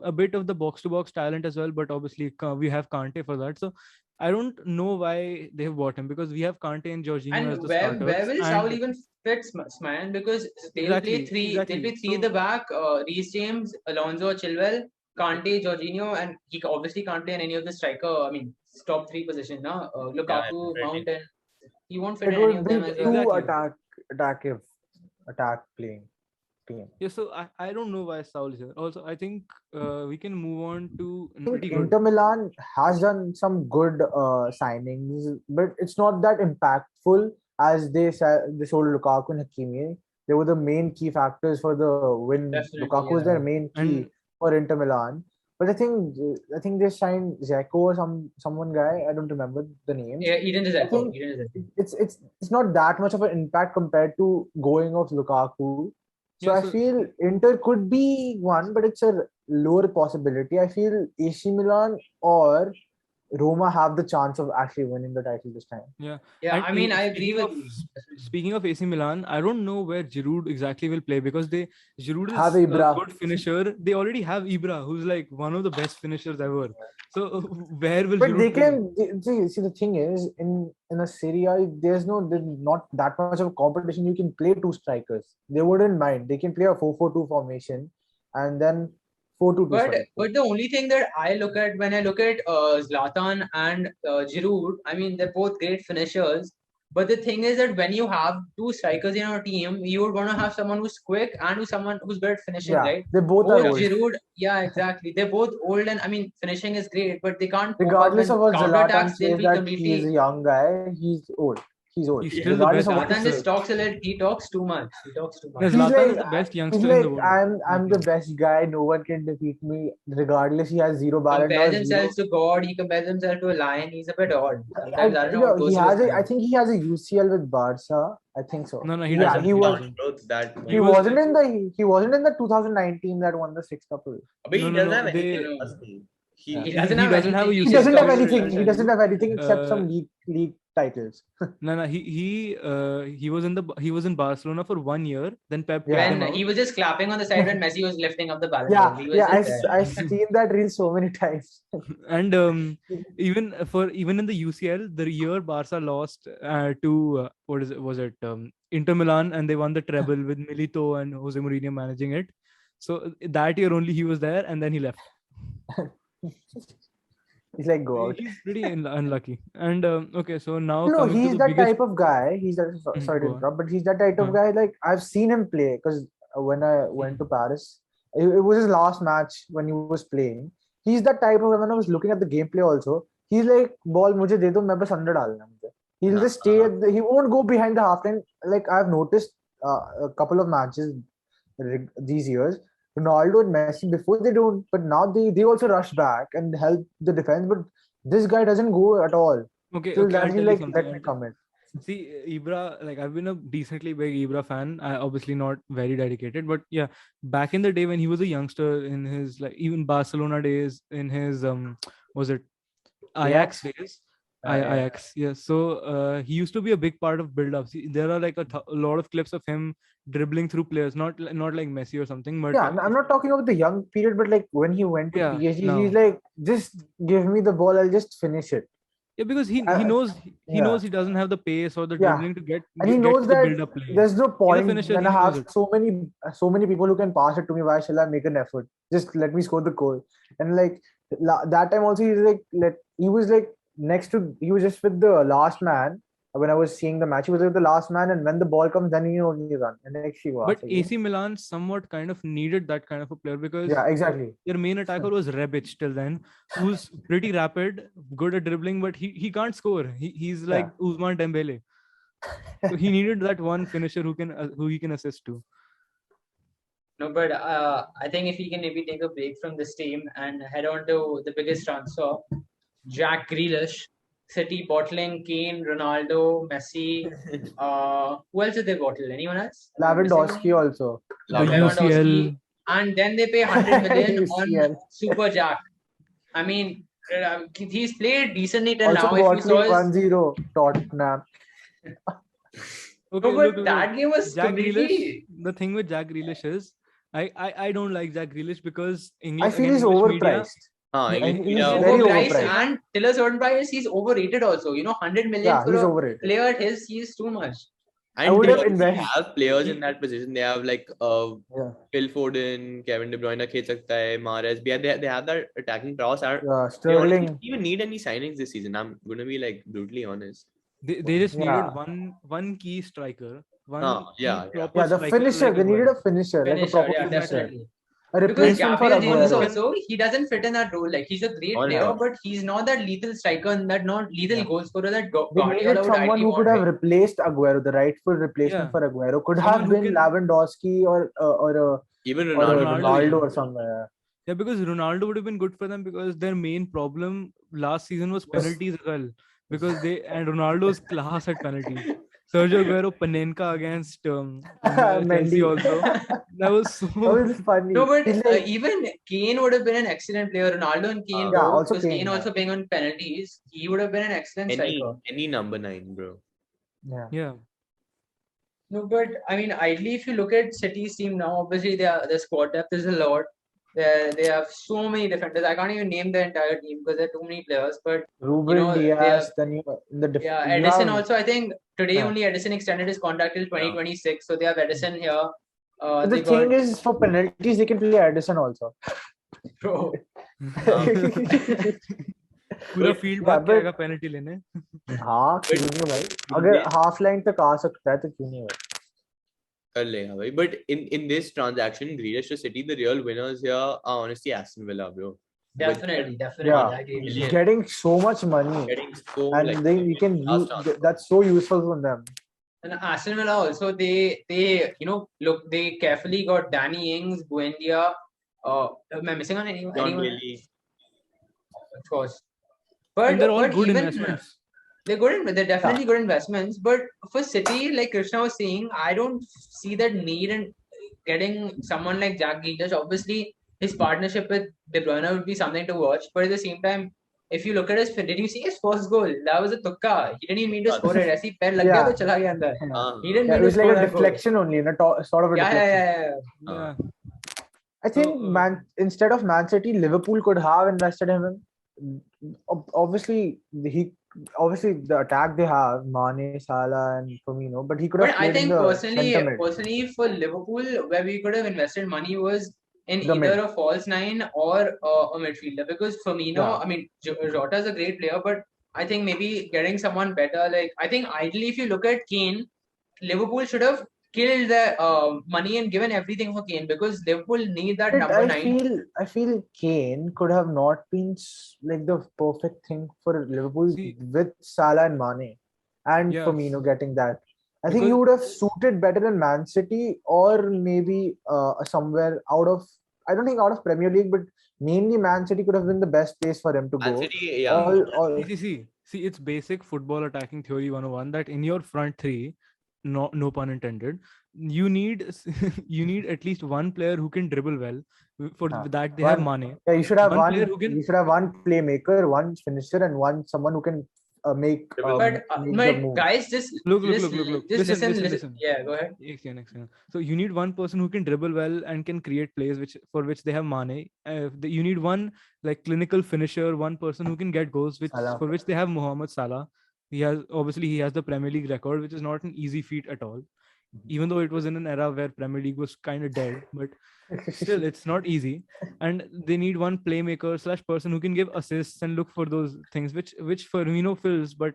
Speaker 2: a bit of the box to box talent as well, but obviously we have Kante for that. So I don't know why they have bought him because we have Kante and Jorginho as
Speaker 3: And
Speaker 2: the
Speaker 3: where
Speaker 2: starters,
Speaker 3: will Saul
Speaker 2: and
Speaker 3: even fit, man? Because they'll play
Speaker 2: exactly.
Speaker 3: three at the
Speaker 2: So
Speaker 3: back. Reece James, Alonso, Chilwell, Kante, Jorginho, and he obviously can't play in any of the striker. I mean, top three positions now.
Speaker 4: Yeah,
Speaker 3: Lukaku,
Speaker 4: definitely.
Speaker 3: Mount, and he won't fit
Speaker 1: It
Speaker 3: in any
Speaker 1: would
Speaker 3: of
Speaker 1: be
Speaker 3: them as a.
Speaker 1: two
Speaker 2: exactly.
Speaker 1: attack. attack playing team.
Speaker 2: Yeah, so I don't know why Saul is here. Also, I think we can move on to
Speaker 1: I think
Speaker 2: pretty good.
Speaker 1: Inter Milan has done some good signings, but it's not that impactful as they sold Lukaku and Hakimi. They were the main key factors for the win.
Speaker 3: Definitely,
Speaker 1: Lukaku was
Speaker 3: yeah.
Speaker 1: their main key
Speaker 2: And
Speaker 1: for Inter Milan. But I think they signed Zeko or someone guy. I don't remember the names.
Speaker 3: Yeah, Eden is
Speaker 1: I
Speaker 3: echo.
Speaker 1: think
Speaker 3: Eden is echo.
Speaker 1: it's not that much of an impact compared to going of Lukaku. So
Speaker 2: yeah,
Speaker 1: I
Speaker 2: so
Speaker 1: feel Inter could be one, but it's a lower possibility. I feel AC Milan or Roma have the chance of actually winning the title this time.
Speaker 2: yeah,
Speaker 3: Yeah,
Speaker 2: and
Speaker 3: I mean, I agree
Speaker 2: speaking
Speaker 3: with
Speaker 2: of
Speaker 3: you. Definitely.
Speaker 2: speaking of AC Milan, I don't know where Giroud exactly will play because Giroud
Speaker 1: Have
Speaker 2: is a
Speaker 1: Ibra.
Speaker 2: good finisher. They already have Ibra, who's like one of the best finishers ever. So where will
Speaker 1: But they
Speaker 2: Giroud play?
Speaker 1: can see the thing is in a Serie A, there's not that much of a competition. You can play two strikers. They wouldn't mind. They can play a 4-4-2 formation and then 4-2-2.
Speaker 3: But
Speaker 1: Sorry.
Speaker 3: but the only thing that I look at when I look at Zlatan and Giroud, I mean they're both great finishers. But the thing is that when you have two strikers in your team, you would want to have someone who's quick and someone who's good at finishing,
Speaker 1: Yeah,
Speaker 3: right?
Speaker 1: they both are
Speaker 3: Both
Speaker 1: old.
Speaker 3: Giroud, yeah, exactly. They're both old, and I mean finishing is great, but they can't cope up
Speaker 1: Regardless
Speaker 3: when
Speaker 1: of what
Speaker 3: counter
Speaker 1: Zlatan
Speaker 3: attacks. They'll
Speaker 1: says
Speaker 3: be
Speaker 1: that he is a
Speaker 3: completely.
Speaker 1: young guy, he's old. He's old.
Speaker 2: He's still the
Speaker 1: Regardless
Speaker 2: best
Speaker 1: of what he
Speaker 3: Zlatan
Speaker 1: says.
Speaker 3: just talks a little. He talks too much. He talks too
Speaker 2: Yeah,
Speaker 3: much.
Speaker 1: He's
Speaker 2: Zlatan is
Speaker 1: like
Speaker 2: the best
Speaker 1: he's
Speaker 2: youngster in the
Speaker 1: like
Speaker 2: world.
Speaker 1: I'm the best guy. No one can defeat me. Regardless, he has zero Ballon
Speaker 3: Compares
Speaker 1: d'Or,
Speaker 3: himself
Speaker 1: zero.
Speaker 3: to God. He compares himself to a lion. He's a bit odd. Sometimes I don't know what
Speaker 1: He
Speaker 3: goes through his
Speaker 1: has a. I
Speaker 3: mind.
Speaker 1: think he has a UCL with Barca. I think so.
Speaker 2: No, he
Speaker 4: That
Speaker 1: Yeah,
Speaker 2: doesn't.
Speaker 4: doesn't
Speaker 1: he
Speaker 2: He
Speaker 1: was.
Speaker 4: count,
Speaker 2: doesn't.
Speaker 4: bro. That
Speaker 2: He
Speaker 1: He
Speaker 2: was
Speaker 1: wasn't in the 2019 that won the sixth couple.
Speaker 4: but he doesn't have
Speaker 2: no.
Speaker 4: anything.
Speaker 2: They
Speaker 4: Does he?
Speaker 1: Yeah.
Speaker 3: He
Speaker 4: He
Speaker 3: doesn't
Speaker 2: he
Speaker 3: have
Speaker 2: doesn't have a
Speaker 3: anything. He
Speaker 1: He
Speaker 3: just
Speaker 1: doesn't
Speaker 2: UCL.
Speaker 1: have
Speaker 3: talks a
Speaker 1: anything.
Speaker 3: little.
Speaker 1: He doesn't have anything except
Speaker 2: Uh,
Speaker 1: some league titles.
Speaker 2: no, he was in Barcelona for 1 year. Then Pep kicked
Speaker 1: Yeah.
Speaker 2: him
Speaker 3: When
Speaker 2: out.
Speaker 3: he was just clapping on the side when Messi was lifting up the Ballon d'Or.
Speaker 1: Yeah,
Speaker 3: He was just there.
Speaker 1: I've seen that reel so many times.
Speaker 2: And even in the UCL, the year Barca lost to what is it? Was it Inter Milan, and they won the treble with Milito and Jose Mourinho managing it. So that year only he was there, and then he left.
Speaker 1: He's like, go out.
Speaker 2: He's pretty unlucky. And okay, so now
Speaker 1: No,
Speaker 2: coming to
Speaker 1: he's
Speaker 2: the
Speaker 1: that
Speaker 2: biggest.
Speaker 1: type of guy. Sorry to
Speaker 2: Go on.
Speaker 1: interrupt, but he's that type of
Speaker 2: Huh.
Speaker 1: guy. Like I've seen him play because when I went to Paris, it was his last match when he was playing. He's that type of. When I was looking at the gameplay, also, he's like, ball मुझे दे दो, मैं बस अंदर डालना है मुझे. He'll just stay he won't go behind the half line. Like I've noticed a couple of matches these years. Ronaldo and Messi before they don't, but now they also rush back and help the defense. But this guy doesn't go at all.
Speaker 2: Okay,
Speaker 1: Till
Speaker 2: I'll
Speaker 1: that he
Speaker 2: tell you
Speaker 1: like
Speaker 2: something.
Speaker 1: let me come in.
Speaker 2: See, Ibra, like I've been a decently big Ibra fan. I obviously not very dedicated, but yeah, back in the day when he was a youngster in his like even Barcelona days, in his was it Ajax days?
Speaker 1: Yeah.
Speaker 2: Ajax, yes. So he used to be a big part of build-up. See, there are like a lot of clips of him dribbling through players, not like Messi or something, but
Speaker 1: Yeah, I'm not talking about the young period, but like when he went to
Speaker 2: yeah,
Speaker 1: PSG,
Speaker 2: now.
Speaker 1: he's like, just give me the ball, I'll just finish it.
Speaker 2: Yeah, because he
Speaker 1: Uh,
Speaker 2: knows he
Speaker 1: yeah.
Speaker 2: knows he doesn't have the pace or the
Speaker 1: Yeah,
Speaker 2: dribbling to
Speaker 1: and he
Speaker 2: get
Speaker 1: knows
Speaker 2: to the
Speaker 1: that
Speaker 2: build-up play.
Speaker 1: there's no
Speaker 2: He's a
Speaker 1: point
Speaker 2: finisher.
Speaker 1: when
Speaker 2: He
Speaker 1: I
Speaker 2: knows
Speaker 1: have
Speaker 2: it.
Speaker 1: so many people who can pass it to me. Why shall I make an effort? Just let me score the goal. And like that time also, he was like he was just with the last man. When I was seeing the match, he was with the last man, and when the ball comes, then he only run. And next he was
Speaker 2: But
Speaker 1: again.
Speaker 2: AC Milan somewhat kind of needed that kind of a player because
Speaker 1: Yeah, exactly.
Speaker 2: their main attacker was Rebic till then, who's pretty rapid, good at dribbling, but he can't score. He's like Ousmane Dembele. So he needed that one finisher who he can assist to.
Speaker 3: No, but I think if he can maybe take a break from this team and head on to the biggest transfer, Jack Grealish, City bottling Kane, Ronaldo, Messi. Who else did they bottle? Anyone else?
Speaker 1: Lewandowski also.
Speaker 2: The
Speaker 3: Lewandowski.
Speaker 2: UCL.
Speaker 3: And then they pay 100 million on
Speaker 1: UCL.
Speaker 3: Super Jack. I mean, he's played decently till
Speaker 1: Also
Speaker 3: now. If you saw
Speaker 1: bottling
Speaker 3: his
Speaker 1: 1-0 Tottenham.
Speaker 2: Okay,
Speaker 3: no, but that game was
Speaker 2: Jack
Speaker 3: completely.
Speaker 2: Grealish. The thing with Jack Grealish is, I don't like Jack Grealish because
Speaker 1: I feel he's overpriced.
Speaker 3: He's
Speaker 1: very
Speaker 3: overpriced,
Speaker 1: overpriced.
Speaker 3: and till a certain price, he's overrated also. 100 million for
Speaker 1: he's
Speaker 3: a
Speaker 1: overrated.
Speaker 3: player at his, he's too much.
Speaker 4: And
Speaker 1: I would
Speaker 4: they
Speaker 1: have
Speaker 4: obviously
Speaker 1: invested.
Speaker 4: have players in that position. They have like Phil Foden, Kevin De Bruyne, खेल सकता है, Mahrez. They have that attacking prowess. They honestly
Speaker 1: Sterling.
Speaker 4: don't even need any signings this season. I'm gonna be like brutally honest.
Speaker 2: They just needed one key striker,
Speaker 4: Yeah.
Speaker 2: proper
Speaker 1: Yeah, the
Speaker 2: striker
Speaker 1: finisher.
Speaker 2: like
Speaker 1: They needed a
Speaker 2: Aguero.
Speaker 1: finisher, like a
Speaker 3: Finisher,
Speaker 1: proper
Speaker 3: yeah,
Speaker 1: finisher.
Speaker 3: definitely.
Speaker 1: A
Speaker 3: Because
Speaker 1: replacement for
Speaker 3: Gabriel Jesus
Speaker 1: Aguero.
Speaker 3: also, he doesn't fit in that role. Like he's a great
Speaker 4: All
Speaker 3: player,
Speaker 4: right.
Speaker 3: but he's not that lethal striker and that not lethal
Speaker 1: Yeah.
Speaker 3: goal scorer that
Speaker 1: They
Speaker 3: Guardiola
Speaker 1: needed
Speaker 3: would
Speaker 1: someone
Speaker 3: ideally
Speaker 1: who could
Speaker 3: want.
Speaker 1: have
Speaker 3: Right?
Speaker 1: replaced Aguero. The rightful replacement
Speaker 2: Yeah,
Speaker 1: for Aguero could
Speaker 2: someone
Speaker 1: have
Speaker 2: who
Speaker 1: been
Speaker 2: can
Speaker 1: Lewandowski
Speaker 4: Even
Speaker 1: or a
Speaker 4: Ronaldo.
Speaker 2: Ronaldo.
Speaker 1: Ronaldo
Speaker 2: Yeah,
Speaker 1: or somewhere.
Speaker 2: yeah, because Ronaldo would have been good for them because their main problem last season was
Speaker 1: Was
Speaker 2: penalties as well. Because Ronaldo's class at penalties. Sergio Aguero Panenka against Chelsea
Speaker 1: Mendy.
Speaker 2: also. That was so.
Speaker 1: That was funny.
Speaker 3: No, but
Speaker 1: He's like,
Speaker 3: even Kane would have been an excellent player. Ronaldo and Kane
Speaker 1: yeah,
Speaker 3: both,
Speaker 1: also
Speaker 3: because Kane
Speaker 1: Kane.
Speaker 3: also playing on penalties, he would have been an excellent striker.
Speaker 4: Any number 9, bro.
Speaker 1: Yeah.
Speaker 2: Yeah.
Speaker 3: No, but I mean, ideally, if you look at City's team now, obviously the squad depth is a lot. They have so many defenders. I can't even name the entire team because there are too many players. But
Speaker 1: Ruben
Speaker 3: they have
Speaker 1: Diaz. Then you in the
Speaker 3: yeah,
Speaker 1: you
Speaker 3: Edison
Speaker 1: have.
Speaker 3: also. I think today
Speaker 1: Yeah.
Speaker 3: only Edison extended his contract till 2026. So they have Edison here.
Speaker 1: But
Speaker 3: They
Speaker 1: the
Speaker 3: got
Speaker 1: thing is, for penalties, they can play Edison also.
Speaker 3: bro.
Speaker 2: पूरा field
Speaker 1: Yeah,
Speaker 2: भाग के
Speaker 1: but
Speaker 2: आएगा penalty लेने.
Speaker 1: हाँ क्यों नहीं भाई अगर हाफ लाइन तक आ सकता है तो क्यों नहीं भाई
Speaker 4: कर लेगा भाई. But in this transaction, Grealish to City, the real winners here are honestly Aston Villa, bro.
Speaker 3: Definitely.
Speaker 1: Yeah,
Speaker 3: I agree with you.
Speaker 4: Million.
Speaker 1: getting so much money
Speaker 4: Getting so
Speaker 1: and
Speaker 4: like
Speaker 1: they you can use
Speaker 4: last transfer.
Speaker 1: that's so useful for them.
Speaker 3: And Aston Villa also they look they carefully got Danny Ings, Buendia. Am I missing on
Speaker 4: John
Speaker 3: anyone?
Speaker 4: Bailey.
Speaker 3: Of course,
Speaker 2: And they're all
Speaker 3: but
Speaker 2: good
Speaker 3: even
Speaker 2: investments.
Speaker 3: they're definitely good investments. But for City, like Krishna was saying, I don't see that need in getting someone like Jack Grealish. Obviously, his partnership with De Bruyne would be something to watch. But at the same time, if you look at did you see his first goal? That was a tukka. He didn't even mean to score it. ऐसे ही पैर लग गया तो चला गया अंदर. He didn't
Speaker 1: Yeah,
Speaker 3: mean
Speaker 1: it
Speaker 3: to
Speaker 1: was like
Speaker 3: score
Speaker 1: a
Speaker 3: that goal.
Speaker 1: deflection only, sort of a deflection.
Speaker 2: Yeah.
Speaker 1: I think instead of Man City, Liverpool could have invested in him. Obviously, the attack they have Mane, Salah, and Firmino, but he could have
Speaker 3: But I
Speaker 1: played in
Speaker 3: think
Speaker 1: the
Speaker 3: personally
Speaker 1: centre-mid.
Speaker 3: for Liverpool, where we could have invested money was in
Speaker 1: The
Speaker 3: either
Speaker 1: mid.
Speaker 3: a false nine or a midfielder. Because Firmino,
Speaker 1: Yeah.
Speaker 3: I mean, Jota is a great player, but I think maybe getting someone better. Like I think ideally, if you look at Kane, Liverpool should have killed the money and given everything for Kane because Liverpool need that
Speaker 1: But
Speaker 3: number
Speaker 1: I
Speaker 3: 9.
Speaker 1: feel Kane could have not been like the perfect thing for Liverpool with Salah and Mane and Firmino getting that. I think he would have suited better in Man City or maybe somewhere I don't think out of Premier League, but mainly Man City could have been the best place for him to go.
Speaker 4: Man City, yeah.
Speaker 2: See, it's basic football attacking theory 101 that in your front three, no pun intended, you need at least one player who can dribble well. For that, they have Mane.
Speaker 1: Yeah, you should have one
Speaker 2: player who can.
Speaker 1: You should have one playmaker, one finisher, and someone who can make
Speaker 3: but
Speaker 1: the move.
Speaker 3: guys, just
Speaker 2: look. Listen.
Speaker 3: Yeah, go ahead.
Speaker 2: Excellent. So you need one person who can dribble well and can create plays, for which they have Mane. You need one like clinical finisher, one person who can get goals, for which they have Mohamed Salah. He has the Premier League record, which is not an easy feat at all. Even though it was in an era where Premier League was kind of dead, but still it's not easy. And they need one playmaker / person who can give assists and look for those things which Firmino fills. But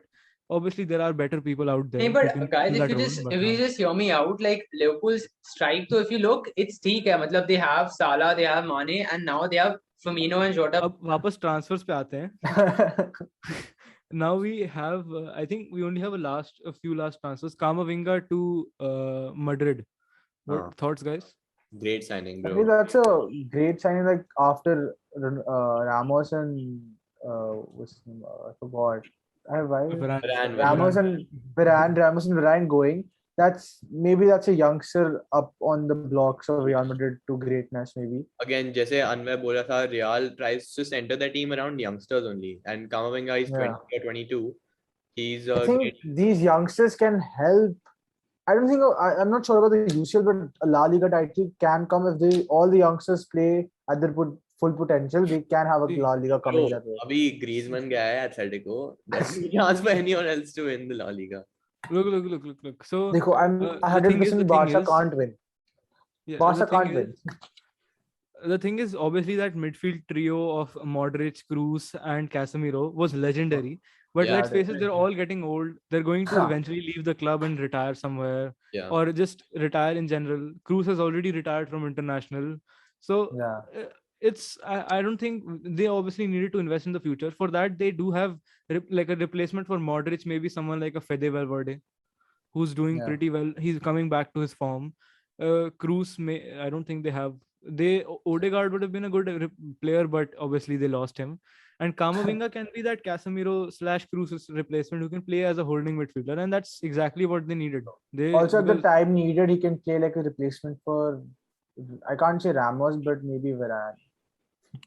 Speaker 2: obviously there are better people out there.
Speaker 3: Hey, but guys, if you just hear me out, like Liverpool's strike, so if you look, it's theek hai. Matlab they have Salah, they have Mane, and now they have Firmino and Jota.
Speaker 2: अब वापस transfers पे आते हैं. Now we have, I think we only have a few last transfers. Kamavinga to Madrid. What thoughts, guys?
Speaker 4: Great signing, bro.
Speaker 1: I think that's a great signing. Like after Ramos and I forgot. Ramos and Varane going. That's a youngster up on the blocks of Real Madrid to greatness, maybe.
Speaker 4: Again, जैसे अनवर बोला था, Real tries to center the team around youngsters only, and Kamavinga is 20 or 22. He's
Speaker 1: I think these youngsters can help. I'm not sure about the UCL, but a La Liga title can come if all the youngsters play at their full potential. They can have a La Liga coming that way.
Speaker 4: अभी Griezmann गया है Atletico. That's a chance for anyone else to win the La Liga.
Speaker 2: Look. So
Speaker 1: देखो, I'm 100% Barça can't win. Barça can't win.
Speaker 2: The thing is, obviously, that midfield trio of Modric, Kroos, and Casemiro was legendary. But
Speaker 4: Yeah,
Speaker 2: let's face it, they're
Speaker 1: definitely.
Speaker 2: all getting old. They're going to eventually leave the club and retire somewhere,
Speaker 4: Yeah.
Speaker 2: or just retire in general. Cruz has already retired from international, so
Speaker 1: Yeah.
Speaker 2: I don't think they obviously needed to invest in the future. For that, they do have like a replacement for Modric, maybe someone like a Fede Valverde, who's doing
Speaker 1: Yeah.
Speaker 2: pretty well. He's coming back to his form. Cruz may I don't think they have. Odegaard would have been a good player, but obviously they lost him. And Kamavinga can be that Casemiro / Cruz's replacement who can play as a holding midfielder, and that's exactly what they needed. They
Speaker 1: Also, at the
Speaker 2: because
Speaker 1: time needed, he can play like a replacement for, I can't say Ramos, but maybe Varane.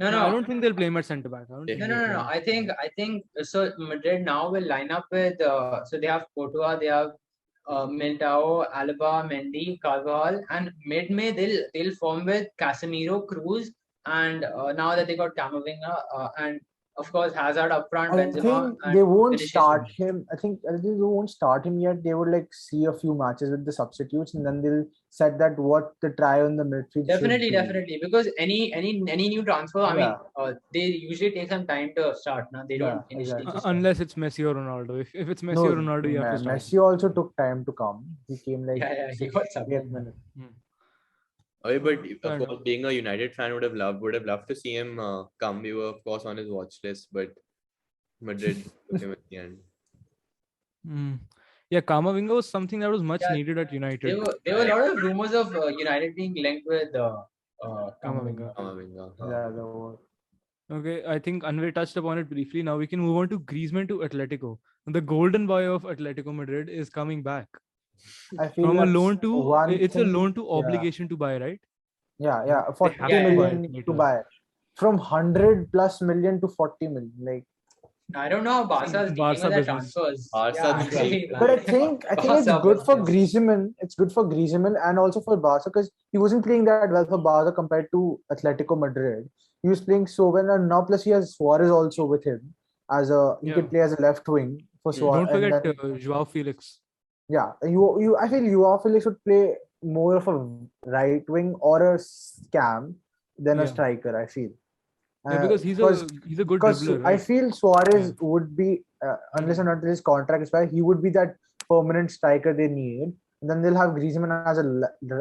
Speaker 3: No,
Speaker 2: no, I
Speaker 3: no,
Speaker 2: don't think they'll play him at centre back. I don't
Speaker 4: Yeah.
Speaker 2: think
Speaker 3: no,
Speaker 2: they'll
Speaker 3: no,
Speaker 2: play
Speaker 3: no.
Speaker 2: him.
Speaker 3: I think so. Madrid now will line up with. So they have Courtois, they have Militao, Alaba, Mendy, Carvajal, and mid-May they'll form with Casemiro, Cruz, and now that they got Camavinga, and of course Hazard up front,
Speaker 1: I
Speaker 3: Benzema,
Speaker 1: think
Speaker 3: and
Speaker 1: they won't
Speaker 3: Vinicius
Speaker 1: start
Speaker 3: Junior.
Speaker 1: him. I think they won't start him yet. They would like see a few matches with the substitutes, and then they'll set that what the try on the midfield should
Speaker 3: Definitely,
Speaker 1: be.
Speaker 3: definitely. Because any new transfer, I mean,
Speaker 1: Yeah.
Speaker 3: they usually take some time to start. Now they
Speaker 1: Yeah.
Speaker 3: don't initially
Speaker 1: Exactly.
Speaker 3: just start.
Speaker 2: Unless it's Messi or Ronaldo. If it's Messi or
Speaker 1: No,
Speaker 2: Ronaldo, you have to start him.
Speaker 1: Messi also took time to come. He came like
Speaker 3: Yeah, he
Speaker 1: six,
Speaker 3: got subbed
Speaker 1: 8
Speaker 3: in.
Speaker 1: minutes.
Speaker 2: Hmm.
Speaker 4: Okay, but
Speaker 2: Fair
Speaker 4: of
Speaker 2: enough.
Speaker 4: course, being a United fan, would have loved to see him come. We were of course on his watch list, but Madrid took him at the end.
Speaker 2: Mm. Yeah, Kamavinga was something that was much
Speaker 3: Yeah,
Speaker 2: needed at United.
Speaker 3: there were a lot of rumors of United being linked with
Speaker 2: Kamavinga.
Speaker 4: Kamavinga,
Speaker 1: Yeah, the word.
Speaker 2: Okay, I think Anwar touched upon it briefly. Now we can move on to Griezmann to Atletico. The golden boy of Atletico Madrid is coming back
Speaker 1: I feel
Speaker 2: from a
Speaker 1: that's
Speaker 2: loan to.
Speaker 1: one
Speaker 2: It's a
Speaker 1: thing.
Speaker 2: loan to
Speaker 1: Yeah.
Speaker 2: obligation to buy, right?
Speaker 1: Yeah.
Speaker 2: They
Speaker 1: 40
Speaker 2: have to buy it
Speaker 1: million to
Speaker 2: later.
Speaker 1: buy. From 100 plus million to 40 million. Like,
Speaker 3: I don't know how Barca is dealing
Speaker 2: Barca
Speaker 3: with their
Speaker 2: business.
Speaker 3: transfers.
Speaker 4: Barca
Speaker 3: Yeah,
Speaker 4: business.
Speaker 3: actually,
Speaker 1: but I
Speaker 3: man.
Speaker 1: think it's
Speaker 3: Barca
Speaker 1: good for
Speaker 3: business.
Speaker 1: Griezmann. It's good for Griezmann and also for Barca because he wasn't playing that well for Barca compared to Atletico Madrid. He was playing so well, and now plus he has Suarez also with him as he
Speaker 2: Yeah.
Speaker 1: can play as a left wing for Suarez,
Speaker 2: Don't
Speaker 1: and
Speaker 2: forget
Speaker 1: then
Speaker 2: Joao Felix.
Speaker 1: yeah, I feel Felix should play more of a right wing or a scam than a
Speaker 2: Yeah.
Speaker 1: striker. I feel.
Speaker 2: Yeah, because he's
Speaker 1: Because
Speaker 2: a good dribbler,
Speaker 1: I
Speaker 2: right?
Speaker 1: feel Suarez
Speaker 2: Yeah.
Speaker 1: would be unless and until his contract expires, he would be that permanent striker they need. And then they'll have Griezmann as a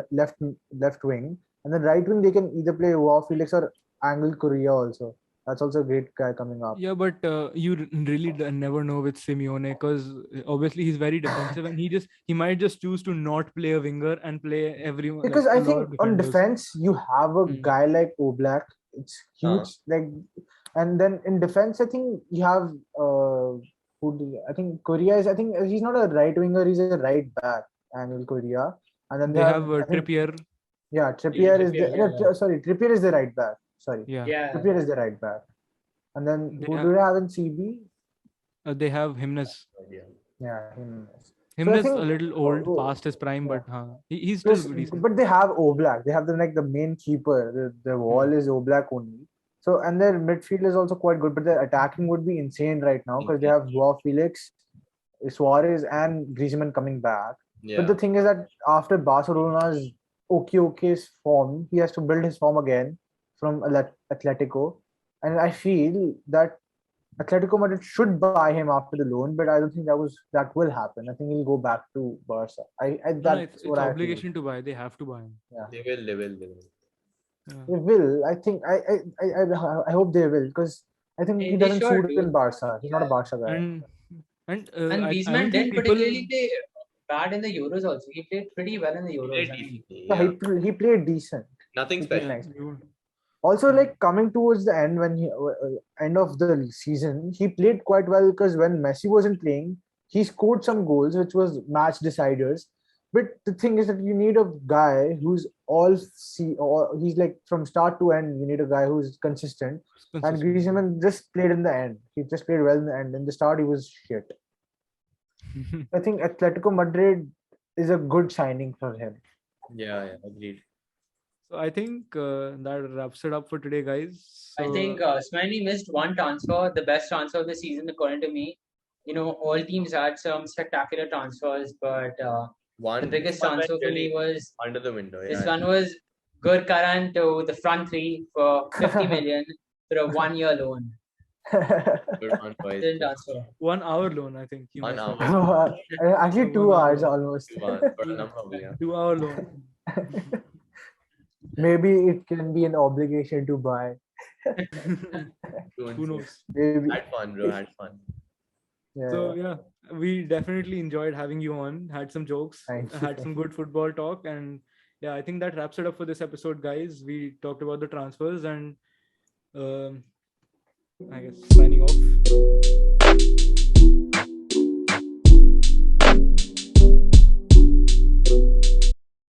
Speaker 1: left wing, and then right wing they can either play Joao Felix or Angel Correa also. That's also a great guy coming up.
Speaker 2: Yeah, but you really never know with Simeone because obviously he's very defensive and he might just choose to not play a winger and play everyone like
Speaker 1: Because I
Speaker 2: a lot
Speaker 1: think
Speaker 2: of
Speaker 1: on
Speaker 2: defenders.
Speaker 1: defense you have a
Speaker 2: Mm.
Speaker 1: guy like Oblak. It's huge, like, and then in defense I think you have I think Korea is. I think he's not a right winger. He's a right back, Angel Korea. And then they
Speaker 2: They
Speaker 1: have
Speaker 2: have
Speaker 1: I think
Speaker 2: Trippier.
Speaker 1: Trippier is
Speaker 3: Trippier, yeah.
Speaker 1: sorry, Trippier is the right back. Sorry,
Speaker 2: Yeah,
Speaker 3: Yeah.
Speaker 1: Trippier is the right back. And then
Speaker 2: they
Speaker 1: who
Speaker 2: have
Speaker 1: do they have in CB?
Speaker 2: they have Himnes.
Speaker 1: Yeah, him. So I
Speaker 2: Himnes a
Speaker 1: think
Speaker 2: little old, past his prime,
Speaker 1: yeah.
Speaker 2: but he's still
Speaker 1: Plus,
Speaker 2: decent.
Speaker 1: but they have Oblak. They have the main keeper. The wall is Oblak only. So and their midfield is also quite good, but their attacking would be insane right now because they have Joao Felix, Suarez, and Griezmann coming back. But the
Speaker 4: Yeah.
Speaker 1: thing is that after Barcelona's okay's form, he has to build his form again from Atletico, and I feel that Atletico Madrid should buy him after the loan, but I don't think that will happen. I think he'll go back to Barca.
Speaker 2: No,
Speaker 1: That's
Speaker 2: it's
Speaker 1: what I feel.
Speaker 2: obligation to buy. They have to buy him.
Speaker 1: Yeah.
Speaker 4: They will.
Speaker 2: Yeah.
Speaker 1: They will. I think. I hope they will because I think he
Speaker 3: They
Speaker 1: doesn't
Speaker 3: sure
Speaker 1: suit
Speaker 3: do.
Speaker 1: in Barca. He's not a
Speaker 3: Yeah.
Speaker 1: Barca guy.
Speaker 2: And
Speaker 3: And
Speaker 2: I
Speaker 3: Griezmann
Speaker 2: don't think
Speaker 3: didn't
Speaker 2: people.
Speaker 3: particularly play bad in the Euros also. He played pretty well in the Euros. I mean,
Speaker 1: Yeah, he played decent.
Speaker 4: Nothing
Speaker 1: He played
Speaker 4: special.
Speaker 1: nice.
Speaker 2: You-
Speaker 1: Also, like coming towards the end when he end of the season, he played quite well because when Messi wasn't playing, he scored some goals, which was match deciders. But the thing is that you need a guy who's he's like from start to end. You need a guy who's consistent. And
Speaker 2: consistent.
Speaker 1: Griezmann just played in the end. He just played well in the end. In the start, he was shit. I think Atletico Madrid is a good signing for him.
Speaker 4: Yeah, agreed.
Speaker 2: So I think that wraps it up for today, guys.
Speaker 3: I
Speaker 2: So,
Speaker 3: think Smanny missed one transfer, the best transfer of the season, according to me. You know, all teams had some spectacular transfers, but the biggest transfer for me was
Speaker 4: under the window.
Speaker 3: this one was Gurkaran to the front three for 50 million for a 1-year loan.
Speaker 4: Good one, boys.
Speaker 3: Didn't answer.
Speaker 2: 1 hour loan, I think. You
Speaker 4: 1
Speaker 2: must have.
Speaker 4: hour.
Speaker 1: Actually, 2 hours almost.
Speaker 4: 2 hours. Bada lamba ho gaya.
Speaker 2: 2 hour loan.
Speaker 1: Maybe it can be an obligation to buy.
Speaker 2: Who knows?
Speaker 1: Maybe.
Speaker 4: Had fun, bro. Had fun.
Speaker 1: Yeah.
Speaker 2: So yeah, we definitely enjoyed having you on. Had some jokes,
Speaker 1: Thank you.
Speaker 2: had some good football talk, and yeah, I think that wraps it up for this episode, guys. We talked about the transfers, and I guess signing off.